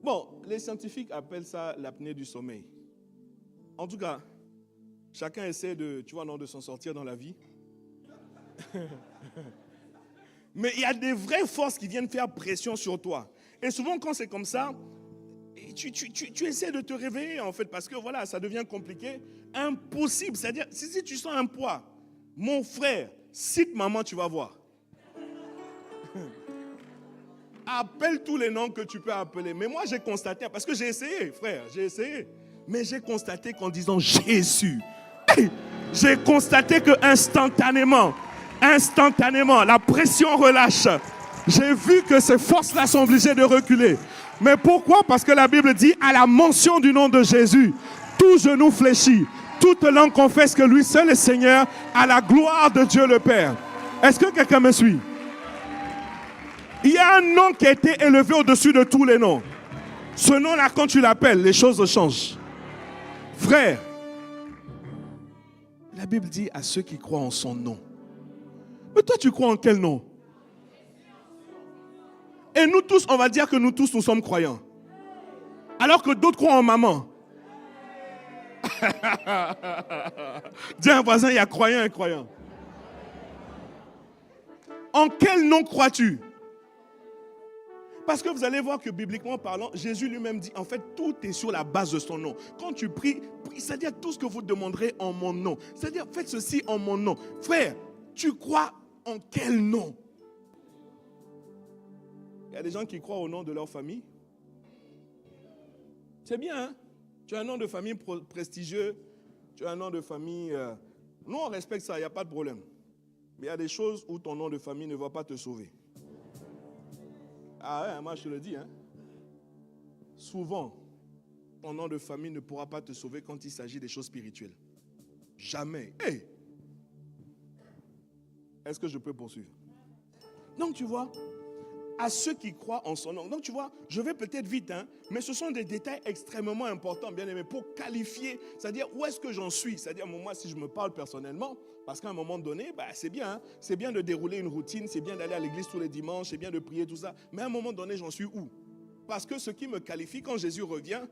Bon, les scientifiques appellent ça l'apnée du sommeil. En tout cas, chacun essaie de s'en sortir dans la vie. Mais il y a des vraies forces qui viennent faire pression sur toi. Et souvent, quand c'est comme ça, tu essaies de te réveiller, en fait, parce que voilà, ça devient compliqué. Impossible. C'est-à-dire, si tu sens un poids, mon frère, cite maman, tu vas voir. Appelle tous les noms que tu peux appeler. Mais moi, j'ai constaté, parce que j'ai essayé, frère, j'ai essayé. Mais j'ai constaté qu'en disant Jésus, j'ai constaté que instantanément, la pression relâche. J'ai vu que ces forces-là sont obligées de reculer. Mais pourquoi? Parce que la Bible dit, à la mention du nom de Jésus, tout genou fléchit. Toute langue confesse que lui seul est Seigneur, à la gloire de Dieu le Père. Est-ce que quelqu'un me suit? Il y a un nom qui a été élevé au-dessus de tous les noms. Ce nom-là, quand tu l'appelles, les choses changent. Frère, la Bible dit à ceux qui croient en son nom. Mais toi, tu crois en quel nom? Et nous tous, on va dire que nous sommes croyants. Alors que d'autres croient en maman. Dis à un voisin, il y a croyant et croyant. En quel nom crois-tu? Parce que vous allez voir que bibliquement parlant, Jésus lui-même dit, en fait, tout est sur la base de son nom. Quand tu pries, c'est-à-dire tout ce que vous demanderez en mon nom. C'est-à-dire, faites ceci en mon nom. Frère, tu crois En quel nom? Il y a des gens qui croient au nom de leur famille. C'est bien, hein? Tu as un nom de famille prestigieux, tu as un nom de famille... Nous, on respecte ça, il n'y a pas de problème. Mais il y a des choses où ton nom de famille ne va pas te sauver. Ah ouais, moi je te le dis, hein? Souvent, ton nom de famille ne pourra pas te sauver quand il s'agit des choses spirituelles. Jamais. Hey! Est-ce que je peux poursuivre? Donc tu vois, à ceux qui croient en son nom. Donc tu vois, je vais peut-être vite, hein, mais ce sont des détails extrêmement importants, bien aimé, pour qualifier, c'est-à-dire où est-ce que j'en suis. C'est-à-dire, moi, si je me parle personnellement, parce qu'à un moment donné, c'est bien, hein, c'est bien de dérouler une routine, c'est bien d'aller à l'église tous les dimanches, c'est bien de prier, tout ça, mais à un moment donné, j'en suis où? Parce que ce qui me qualifie quand Jésus revient,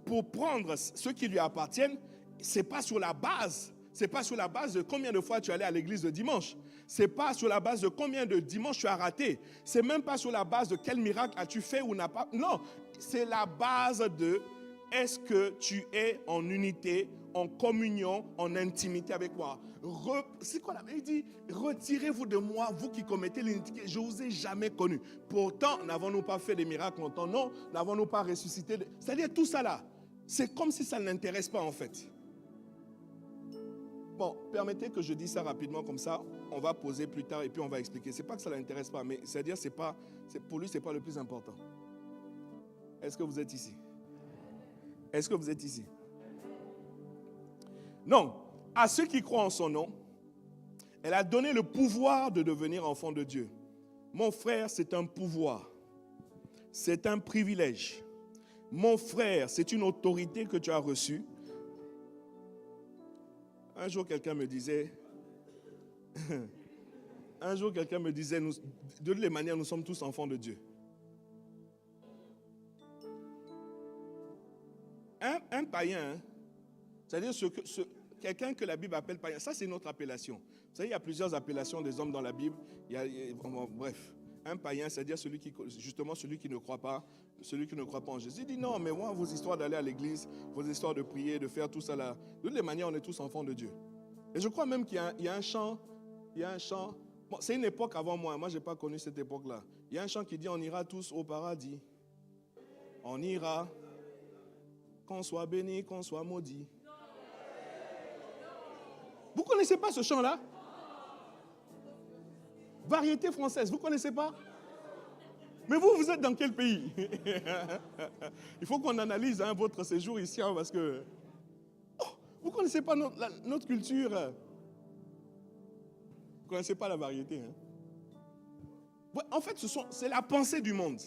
pour prendre ceux qui lui appartiennent, c'est pas sur la base. C'est pas sur la base de combien de fois tu es allé à l'église le dimanche. C'est pas sur la base de combien de dimanches tu as raté. C'est même pas sur la base de quel miracle as-tu fait ou n'a pas. Non, c'est la base de est-ce que tu es en unité, en communion, en intimité avec moi. C'est quoi là? Il dit, retirez-vous de moi, vous qui commettez l'iniquité. Je ne vous ai jamais connu. Pourtant, n'avons-nous pas fait des miracles en ton nom? N'avons-nous pas ressuscité? C'est-à-dire tout ça là, c'est comme si ça ne l'intéresse pas en fait. Bon, permettez que je dise ça rapidement comme ça. On va poser plus tard et puis on va expliquer. C'est pas que ça ne l'intéresse pas, mais c'est-à-dire pour lui, c'est pas le plus important. Est-ce que vous êtes ici? Est-ce que vous êtes ici? Non. À ceux qui croient en son nom, elle a donné le pouvoir de devenir enfant de Dieu. Mon frère, c'est un pouvoir. C'est un privilège. Mon frère, c'est une autorité que tu as reçue. Un jour, quelqu'un me disait, de toutes les manières, nous sommes tous enfants de Dieu. Un païen, hein, c'est-à-dire quelqu'un que la Bible appelle païen, ça c'est notre appellation. Vous savez, il y a plusieurs appellations des hommes dans la Bible. Bref, un païen, c'est-à-dire celui qui ne croit pas, en Jésus. Il dit non, mais moi, vos histoires d'aller à l'église, vos histoires de prier, de faire tout ça là, de toutes les manières, on est tous enfants de Dieu. Et je crois même qu'il y a un chant, bon, c'est une époque avant moi je n'ai pas connu cette époque-là. Il y a un chant qui dit on ira tous au paradis. On ira, qu'on soit béni, qu'on soit maudit. Vous ne connaissez pas ce chant-là? Variété française, vous ne connaissez pas? Mais vous êtes dans quel pays? Il faut qu'on analyse votre séjour ici, parce que... vous ne connaissez pas notre culture. Vous ne connaissez pas la variété. En fait, c'est la pensée du monde.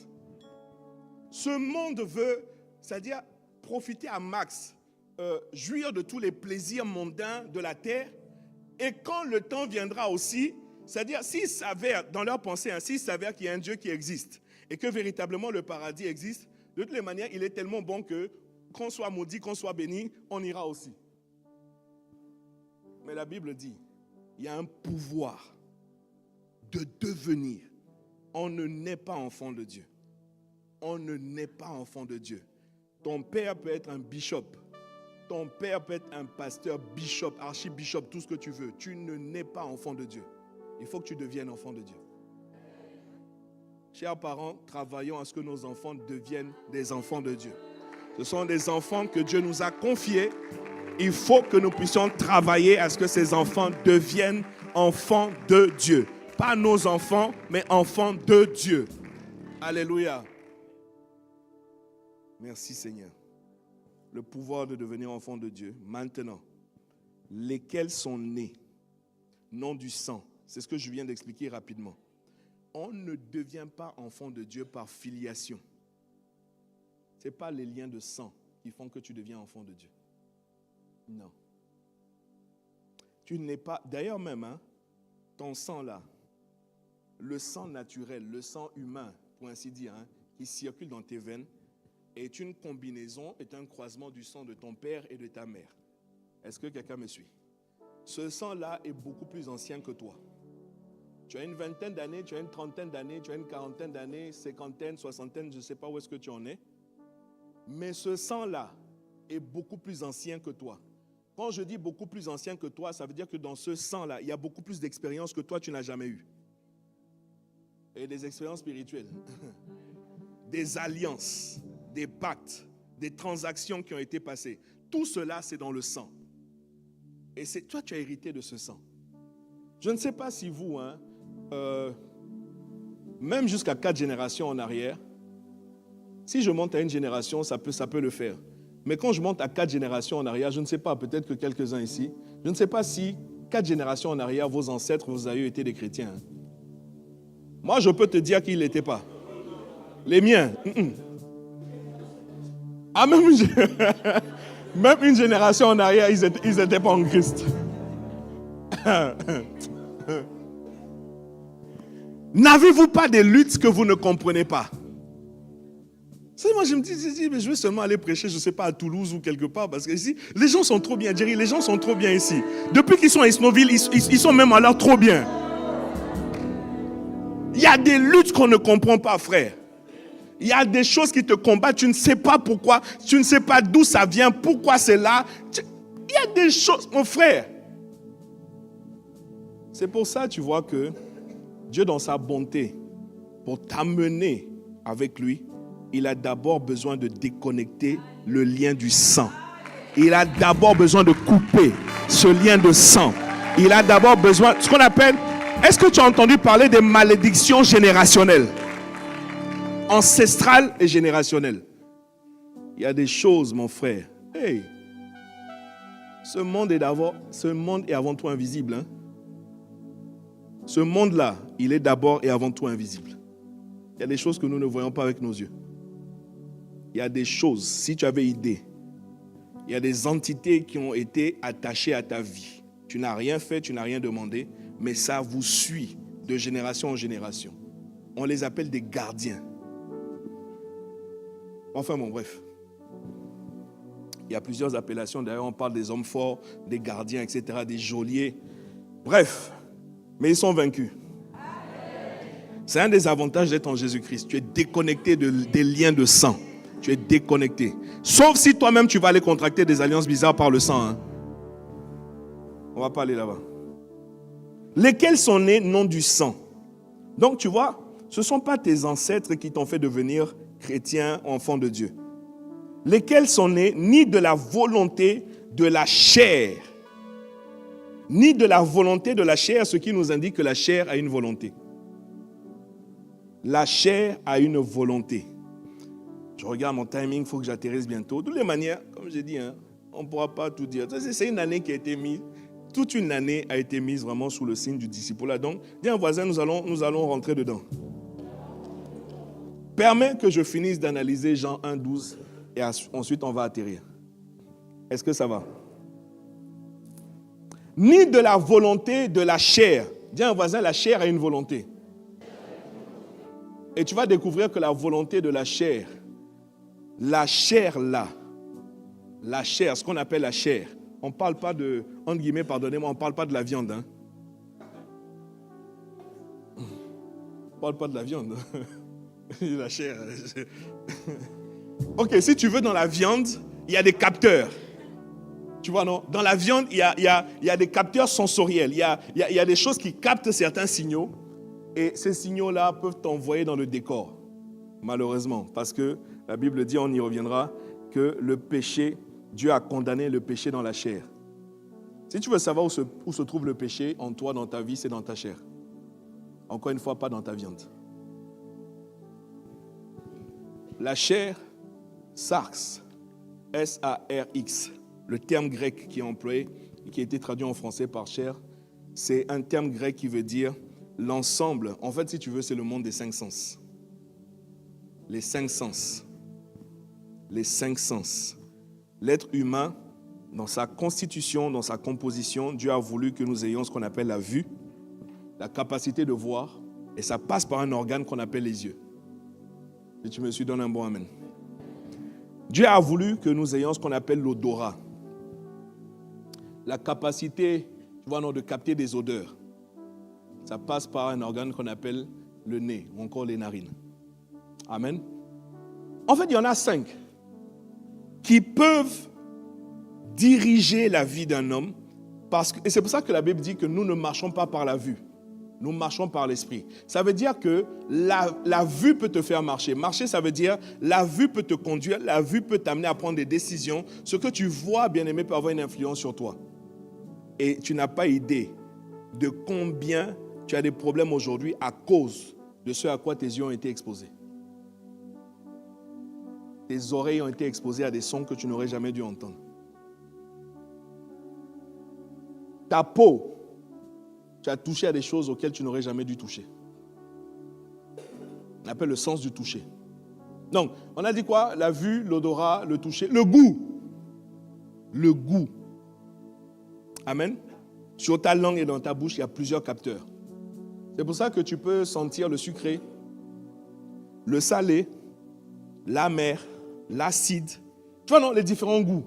Ce monde veut, c'est-à-dire profiter à max, jouir de tous les plaisirs mondains de la terre. Et quand le temps viendra aussi, c'est-à-dire s'il s'avère, dans leur pensée, s'il s'avère qu'il y a un Dieu qui existe et que véritablement le paradis existe, de toutes les manières, il est tellement bon que qu'on soit maudit, qu'on soit béni, on ira aussi. Mais la Bible dit, il y a un pouvoir de devenir. On ne naît pas enfant de Dieu. On ne naît pas enfant de Dieu. Ton père peut être un bishop. Ton père peut être un pasteur, bishop, archibishop, tout ce que tu veux. Tu ne nais pas enfant de Dieu. Il faut que tu deviennes enfant de Dieu. Chers parents, travaillons à ce que nos enfants deviennent des enfants de Dieu. Ce sont des enfants que Dieu nous a confiés. Il faut que nous puissions travailler à ce que ces enfants deviennent enfants de Dieu. Pas nos enfants, mais enfants de Dieu. Alléluia. Merci Seigneur. Le pouvoir de devenir enfant de Dieu. Maintenant, lesquels sont nés, non du sang. C'est ce que je viens d'expliquer rapidement. On ne devient pas enfant de Dieu par filiation. Ce n'est pas les liens de sang qui font que tu deviens enfant de Dieu. Non. Tu n'es pas... D'ailleurs même, ton sang là, le sang naturel, le sang humain, pour ainsi dire, qui circule dans tes veines, est une combinaison, est un croisement du sang de ton père et de ta mère. Est-ce que quelqu'un me suit? Ce sang-là est beaucoup plus ancien que toi. Tu as une vingtaine d'années, tu as une trentaine d'années, tu as une quarantaine d'années, cinquantaine, soixantaine, je ne sais pas où est-ce que tu en es. Mais ce sang-là est beaucoup plus ancien que toi. Quand je dis beaucoup plus ancien que toi, ça veut dire que dans ce sang-là, il y a beaucoup plus d'expériences que toi, tu n'as jamais eues. Et des expériences spirituelles. Des alliances, des pactes, des transactions qui ont été passées. Tout cela, c'est dans le sang. Et c'est toi, tu as hérité de ce sang. Je ne sais pas si vous, même jusqu'à 4 générations en arrière, si je monte à une génération, ça peut le faire. Mais quand je monte à 4 générations en arrière, je ne sais pas, peut-être que quelques-uns ici, je ne sais pas si 4 générations en arrière, vos ancêtres, vos aïeux étaient des chrétiens. Moi, je peux te dire qu'ils ne l'étaient pas. Les miens. Ah, même une génération en arrière, ils n'étaient pas en Christ. N'avez-vous pas des luttes que vous ne comprenez pas? Moi, je me dis, je vais seulement aller prêcher, je ne sais pas, à Toulouse ou quelque part, parce que ici, les gens sont trop bien, Jerry, les gens sont trop bien ici. Depuis qu'ils sont à Isnoville, ils sont même alors trop bien. Il y a des luttes qu'on ne comprend pas, frère. Il y a des choses qui te combattent, tu ne sais pas pourquoi, tu ne sais pas d'où ça vient, pourquoi c'est là. Il y a des choses, mon frère. C'est pour ça, tu vois, que Dieu, dans sa bonté, pour t'amener avec lui, il a d'abord besoin de déconnecter le lien du sang. Il a d'abord besoin de couper ce lien de sang. Il a d'abord besoin, ce qu'on appelle, est-ce que tu as entendu parler des malédictions générationnelles? Ancestrales et générationnelles. Il y a des choses, mon frère. Hey, ce monde est avant tout invisible. Hein? Ce monde-là, il est d'abord et avant tout invisible. Il y a des choses que nous ne voyons pas avec nos yeux. Il y a des choses, si tu avais idée, il y a des entités qui ont été attachées à ta vie. Tu n'as rien fait, tu n'as rien demandé, mais ça vous suit de génération en génération. On les appelle des gardiens. Enfin bon, bref. Il y a plusieurs appellations. D'ailleurs, on parle des hommes forts, des gardiens, etc., des geôliers. Bref, mais ils sont vaincus. C'est un des avantages d'être en Jésus-Christ. Tu es déconnecté des liens de sang. Tu es déconnecté. Sauf si toi-même, tu vas aller contracter des alliances bizarres par le sang. Hein. On ne va pas aller là-bas. Lesquels sont nés non du sang. Donc, tu vois, ce ne sont pas tes ancêtres qui t'ont fait devenir chrétien, enfant de Dieu. Lesquels sont nés ni de la volonté de la chair, ni de la volonté de la chair, ce qui nous indique que la chair a une volonté. La chair a une volonté. Je regarde mon timing, il faut que j'atterrisse bientôt. De toutes les manières, comme j'ai dit, on ne pourra pas tout dire. C'est une année qui a été mise, toute une année a été mise vraiment sous le signe du disciple. Donc, dis à un voisin, nous allons rentrer dedans. Permets que je finisse d'analyser Jean 1, 12 et ensuite on va atterrir. Est-ce que ça va? Ni de la volonté de la chair. Dis à un voisin, la chair a une volonté. Et tu vas découvrir que la volonté de la chair là, la chair, ce qu'on appelle la chair, on ne parle pas de, entre guillemets, pardonnez-moi, on ne parle pas de la viande. Hein. On ne parle pas de la viande. La chair. Ok, si tu veux, dans la viande, il y a des capteurs. Tu vois, non? Dans la viande, il y a des capteurs sensoriels. Il y a des choses qui captent certains signaux. Et ces signaux-là peuvent t'envoyer dans le décor. Malheureusement. Parce que la Bible dit, on y reviendra, que le péché, Dieu a condamné le péché dans la chair. Si tu veux savoir où se trouve le péché en toi, dans ta vie, c'est dans ta chair. Encore une fois, pas dans ta viande. La chair, sarx, S-A-R-X, le terme grec qui est employé, qui a été traduit en français par chair, c'est un terme grec qui veut dire l'ensemble. En fait, si tu veux, c'est le monde des 5 sens. Les 5 sens. Les 5 sens. L'être humain, dans sa constitution, dans sa composition, Dieu a voulu que nous ayons ce qu'on appelle la vue, la capacité de voir, et ça passe par un organe qu'on appelle les yeux. Si tu me suis, donne un bon amen. Dieu a voulu que nous ayons ce qu'on appelle l'odorat. La capacité, tu vois, non, de capter des odeurs. Ça passe par un organe qu'on appelle le nez ou encore les narines. Amen. En fait, il y en a 5 qui peuvent diriger la vie d'un homme. Et c'est pour ça que la Bible dit que nous ne marchons pas par la vue. Nous marchons par l'esprit. Ça veut dire que la vue peut te faire marcher. Marcher, ça veut dire la vue peut te conduire, la vue peut t'amener à prendre des décisions. Ce que tu vois, bien-aimé, peut avoir une influence sur toi. Et tu n'as pas idée de combien tu as des problèmes aujourd'hui à cause de ce à quoi tes yeux ont été exposés. Tes oreilles ont été exposées à des sons que tu n'aurais jamais dû entendre. Ta peau, tu as touché à des choses auxquelles tu n'aurais jamais dû toucher. On appelle le sens du toucher. Donc, on a dit quoi? La vue, l'odorat, le toucher, le goût. Le goût. Amen. Sur ta langue et dans ta bouche, il y a plusieurs capteurs. C'est pour ça que tu peux sentir le sucré, le salé, l'amer, l'acide. Tu vois, non, les différents goûts.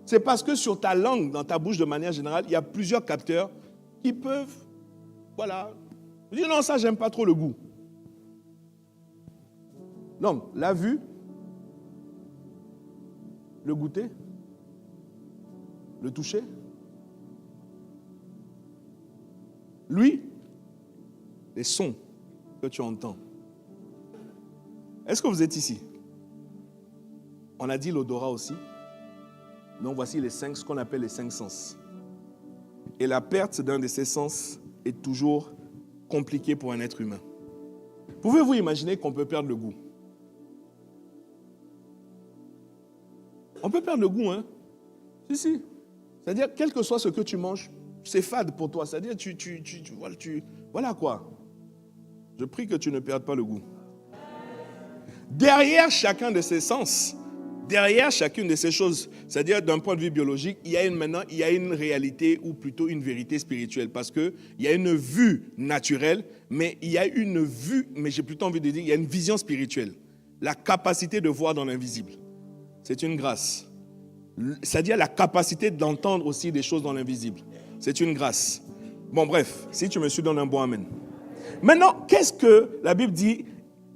C'est parce que sur ta langue, dans ta bouche de manière générale, il y a plusieurs capteurs qui peuvent, voilà, dire non, ça, j'aime pas trop le goût. Donc, la vue, le goûter, le toucher, lui, les sons que tu entends. Est-ce que vous êtes ici? On a dit l'odorat aussi. Donc, voici les 5, ce qu'on appelle les 5 sens. Et la perte d'un de ces sens est toujours compliquée pour un être humain. Pouvez-vous imaginer qu'on peut perdre le goût? On peut perdre le goût, hein? Si. C'est-à-dire, quel que soit ce que tu manges, c'est fade pour toi. C'est-à-dire, voilà quoi. Je prie que tu ne perdes pas le goût. Derrière chacun de ces sens, derrière chacune de ces choses, c'est-à-dire d'un point de vue biologique, il y a une réalité ou plutôt une vérité spirituelle parce qu'il y a une vue naturelle, mais il y a une vue, mais j'ai plutôt envie de dire, il y a une vision spirituelle. La capacité de voir dans l'invisible. C'est une grâce. C'est-à-dire la capacité d'entendre aussi des choses dans l'invisible. C'est une grâce. Bon, bref, si tu me suis, donne un bon amen. Maintenant, qu'est-ce que la Bible dit?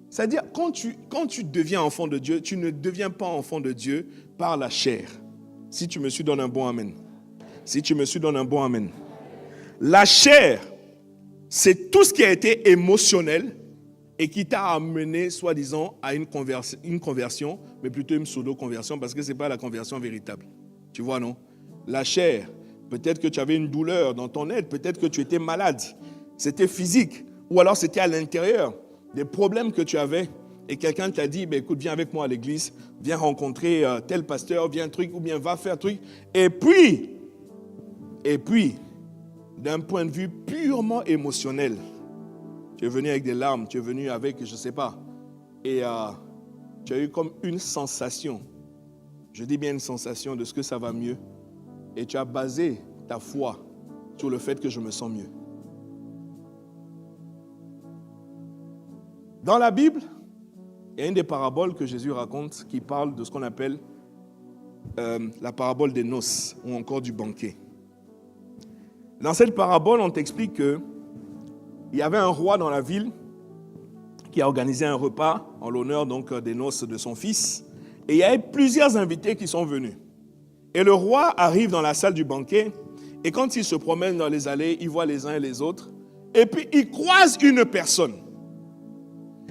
C'est-à-dire, quand tu deviens enfant de Dieu, tu ne deviens pas enfant de Dieu par la chair. Si tu me suis, donne un bon amen. Si tu me suis, donne un bon amen. La chair, c'est tout ce qui a été émotionnel et qui t'a amené, soi-disant, à une conversion, mais plutôt une pseudo-conversion, parce que ce n'est pas la conversion véritable. Tu vois, non? La chair, peut-être que tu avais une douleur dans ton aide, peut-être que tu étais malade. C'était physique, ou alors c'était à l'intérieur. Des problèmes que tu avais, et quelqu'un t'a dit, écoute, viens avec moi à l'église, viens rencontrer tel pasteur, viens un truc, ou bien va faire un truc. Et puis, d'un point de vue purement émotionnel, tu es venu avec des larmes, tu es venu avec, je ne sais pas, et tu as eu comme une sensation, je dis bien une sensation de ce que ça va mieux, et tu as basé ta foi sur le fait que je me sens mieux. Dans la Bible, il y a une des paraboles que Jésus raconte qui parle de ce qu'on appelle la parabole des noces ou encore du banquet. Dans cette parabole, on t'explique qu'il y avait un roi dans la ville qui a organisé un repas en l'honneur donc des noces de son fils. Et il y avait plusieurs invités qui sont venus. Et le roi arrive dans la salle du banquet et quand il se promène dans les allées, il voit les uns et les autres. Et puis il croise une personne.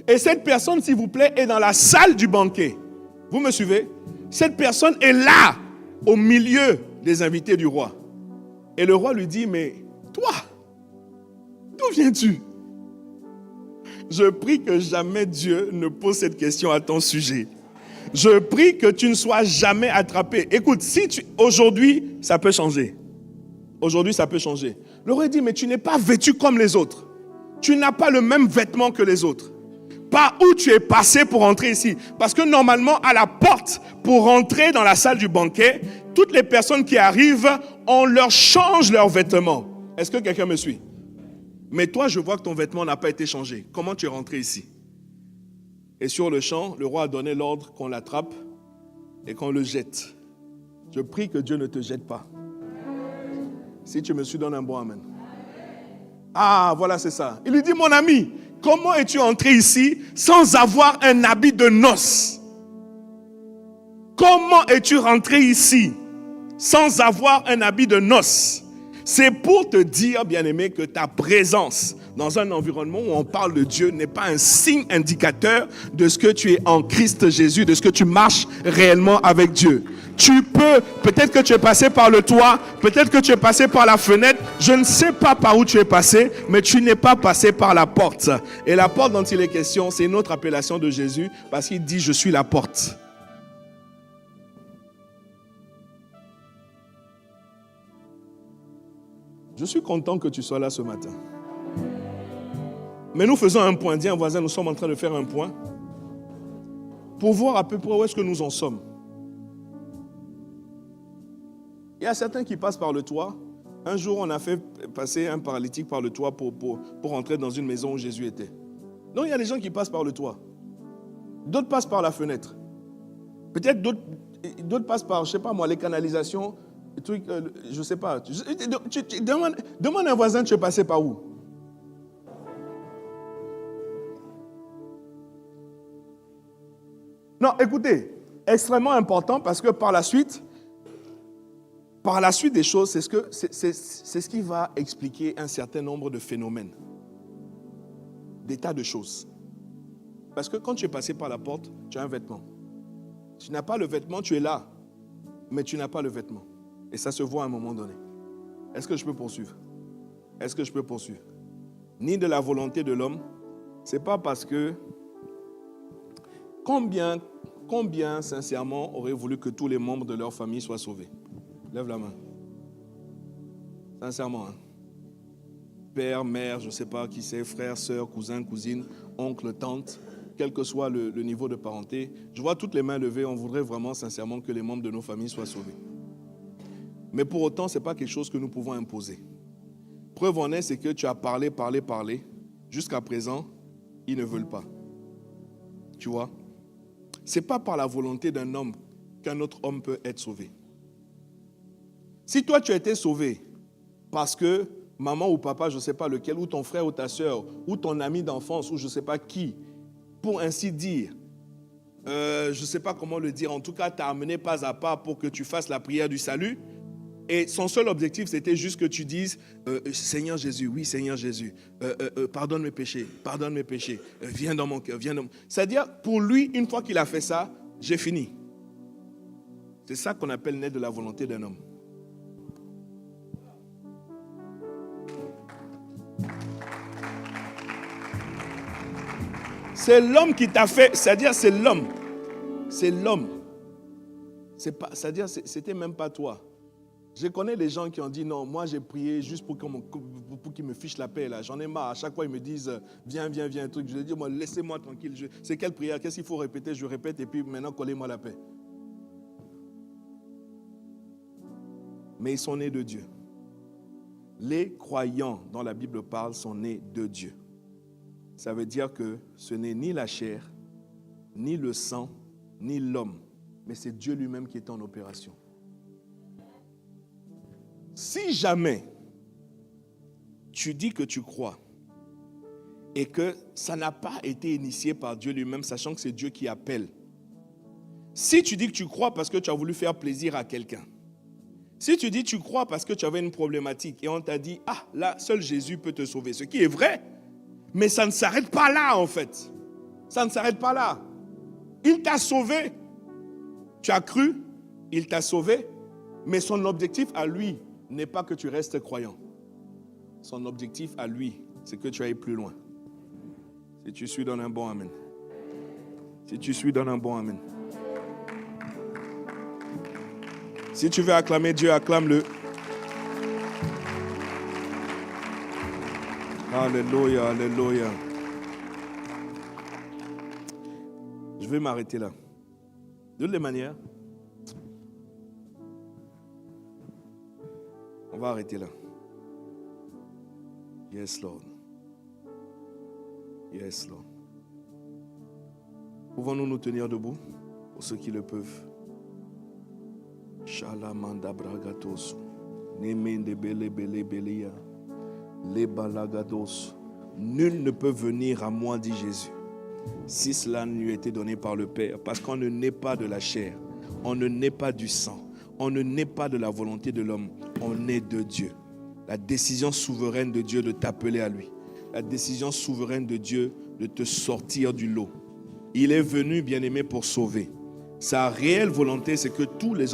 Et cette personne, s'il vous plaît, est dans la salle du banquet. Vous me suivez? Cette personne est là, au milieu des invités du roi. Et le roi lui dit, mais toi, d'où viens-tu? Je prie que jamais Dieu ne pose cette question à ton sujet. Je prie que tu ne sois jamais attrapé. Écoute, aujourd'hui, ça peut changer. Aujourd'hui, ça peut changer. Le roi dit, mais tu n'es pas vêtu comme les autres. Tu n'as pas le même vêtement que les autres. Par où tu es passé pour entrer ici? Parce que normalement, à la porte, pour rentrer dans la salle du banquet, toutes les personnes qui arrivent, on leur change leurs vêtements. Est-ce que quelqu'un me suit? Mais toi, je vois que ton vêtement n'a pas été changé. Comment tu es rentré ici? Et sur le champ, le roi a donné l'ordre qu'on l'attrape et qu'on le jette. Je prie que Dieu ne te jette pas. Si tu me suis, donne un bon amen. Ah, voilà, c'est ça. Il lui dit, mon ami, comment es-tu entré ici sans avoir un habit de noces? Comment es-tu rentré ici sans avoir un habit de noces. C'est pour te dire, bien-aimé, que ta présence dans un environnement où on parle de Dieu n'est pas un signe indicateur de ce que tu es en Christ Jésus, de ce que tu marches réellement avec Dieu. Tu peux, peut-être que tu es passé par le toit, peut-être que tu es passé par la fenêtre, je ne sais pas par où tu es passé, mais tu n'es pas passé par la porte. Et la porte dont il est question, c'est une autre appellation de Jésus, parce qu'il dit « Je suis la porte ». Je suis content que tu sois là ce matin. Mais nous faisons un point. Dis à un voisin, nous sommes en train de faire un point pour voir à peu près où est-ce que nous en sommes. Il y a certains qui passent par le toit. Un jour, on a fait passer un paralytique par le toit pour entrer dans une maison où Jésus était. Donc, il y a des gens qui passent par le toit. D'autres passent par la fenêtre. Peut-être d'autres passent par, je ne sais pas moi, les canalisations. Truc, je ne sais pas. Demande à un voisin, tu es passé par où? Non, écoutez, extrêmement important parce que par la suite des choses, c'est ce qui va expliquer un certain nombre de phénomènes, des tas de choses. Parce que quand tu es passé par la porte, tu as un vêtement. Tu n'as pas le vêtement, tu es là, mais tu n'as pas le vêtement. Et ça se voit à un moment donné. Est-ce que je peux poursuivre? Est-ce que je peux poursuivre? Ni de la volonté de l'homme. Ce n'est pas parce que... Combien, sincèrement, auraient voulu que tous les membres de leur famille soient sauvés? Lève la main. Sincèrement. Hein? Père, mère, je ne sais pas qui c'est, frère, soeur, cousin, cousine, oncle, tante, quel que soit le niveau de parenté. Je vois toutes les mains levées. On voudrait vraiment, sincèrement, que les membres de nos familles soient sauvés. Mais pour autant, ce n'est pas quelque chose que nous pouvons imposer. Preuve en est, c'est que tu as parlé. Jusqu'à présent, ils ne veulent pas. Tu vois? Ce n'est pas par la volonté d'un homme qu'un autre homme peut être sauvé. Si toi, tu as été sauvé parce que maman ou papa, je ne sais pas lequel, ou ton frère ou ta soeur, ou ton ami d'enfance, ou je ne sais pas qui, pour ainsi dire, je ne sais pas comment le dire, en tout cas, t'a amené pas à pas pour que tu fasses la prière du salut. Et son seul objectif, c'était juste que tu dises Seigneur Jésus, oui Seigneur Jésus, pardonne mes péchés, viens dans mon cœur, viens dans mon... C'est-à-dire, pour lui, une fois qu'il a fait ça, j'ai fini. C'est ça qu'on appelle naître de la volonté d'un homme. C'est l'homme qui t'a fait, c'est-à-dire c'est l'homme. C'est l'homme. C'est-à-dire, c'était même pas toi. Je connais des gens qui ont dit non, moi j'ai prié juste pour qu'ils me fichent la paix là. J'en ai marre. À chaque fois ils me disent viens, un truc. Je leur dis moi laissez-moi tranquille. C'est quelle prière? Qu'est-ce qu'il faut répéter? Je répète et puis maintenant collez-moi la paix. Mais ils sont nés de Dieu. Les croyants dont la Bible parle sont nés de Dieu. Ça veut dire que ce n'est ni la chair, ni le sang, ni l'homme, mais c'est Dieu lui-même qui est en opération. Si jamais tu dis que tu crois et que ça n'a pas été initié par Dieu lui-même, sachant que c'est Dieu qui appelle. Si tu dis que tu crois parce que tu as voulu faire plaisir à quelqu'un, si tu dis que tu crois parce que tu avais une problématique et on t'a dit « Ah, là, seul Jésus peut te sauver », ce qui est vrai, mais ça ne s'arrête pas là en fait. Ça ne s'arrête pas là. Il t'a sauvé. Tu as cru, il t'a sauvé, mais son objectif à lui n'est pas que tu restes croyant. Son objectif à lui, c'est que tu ailles plus loin. Si tu suis, donne un bon amen. Si tu suis, donne un bon amen. Si tu veux acclamer Dieu, acclame-le. Alléluia, alléluia. Je vais m'arrêter là. De toutes les manières, on va arrêter là. Yes, Lord. Yes, Lord. Pouvons-nous nous tenir debout pour ceux qui le peuvent? Shalamanda bragatos. Nemende bele bele belia. Les balagados. Nul ne peut venir à moi, dit Jésus, si cela ne lui a été donné par le Père. Parce qu'on ne naît pas de la chair, on ne naît pas du sang, On ne naît pas de la volonté de l'homme, on est de Dieu. La décision souveraine de Dieu de t'appeler à lui. La décision souveraine de Dieu de te sortir du lot. Il est venu, bien-aimé, pour sauver. Sa réelle volonté, c'est que tous les hommes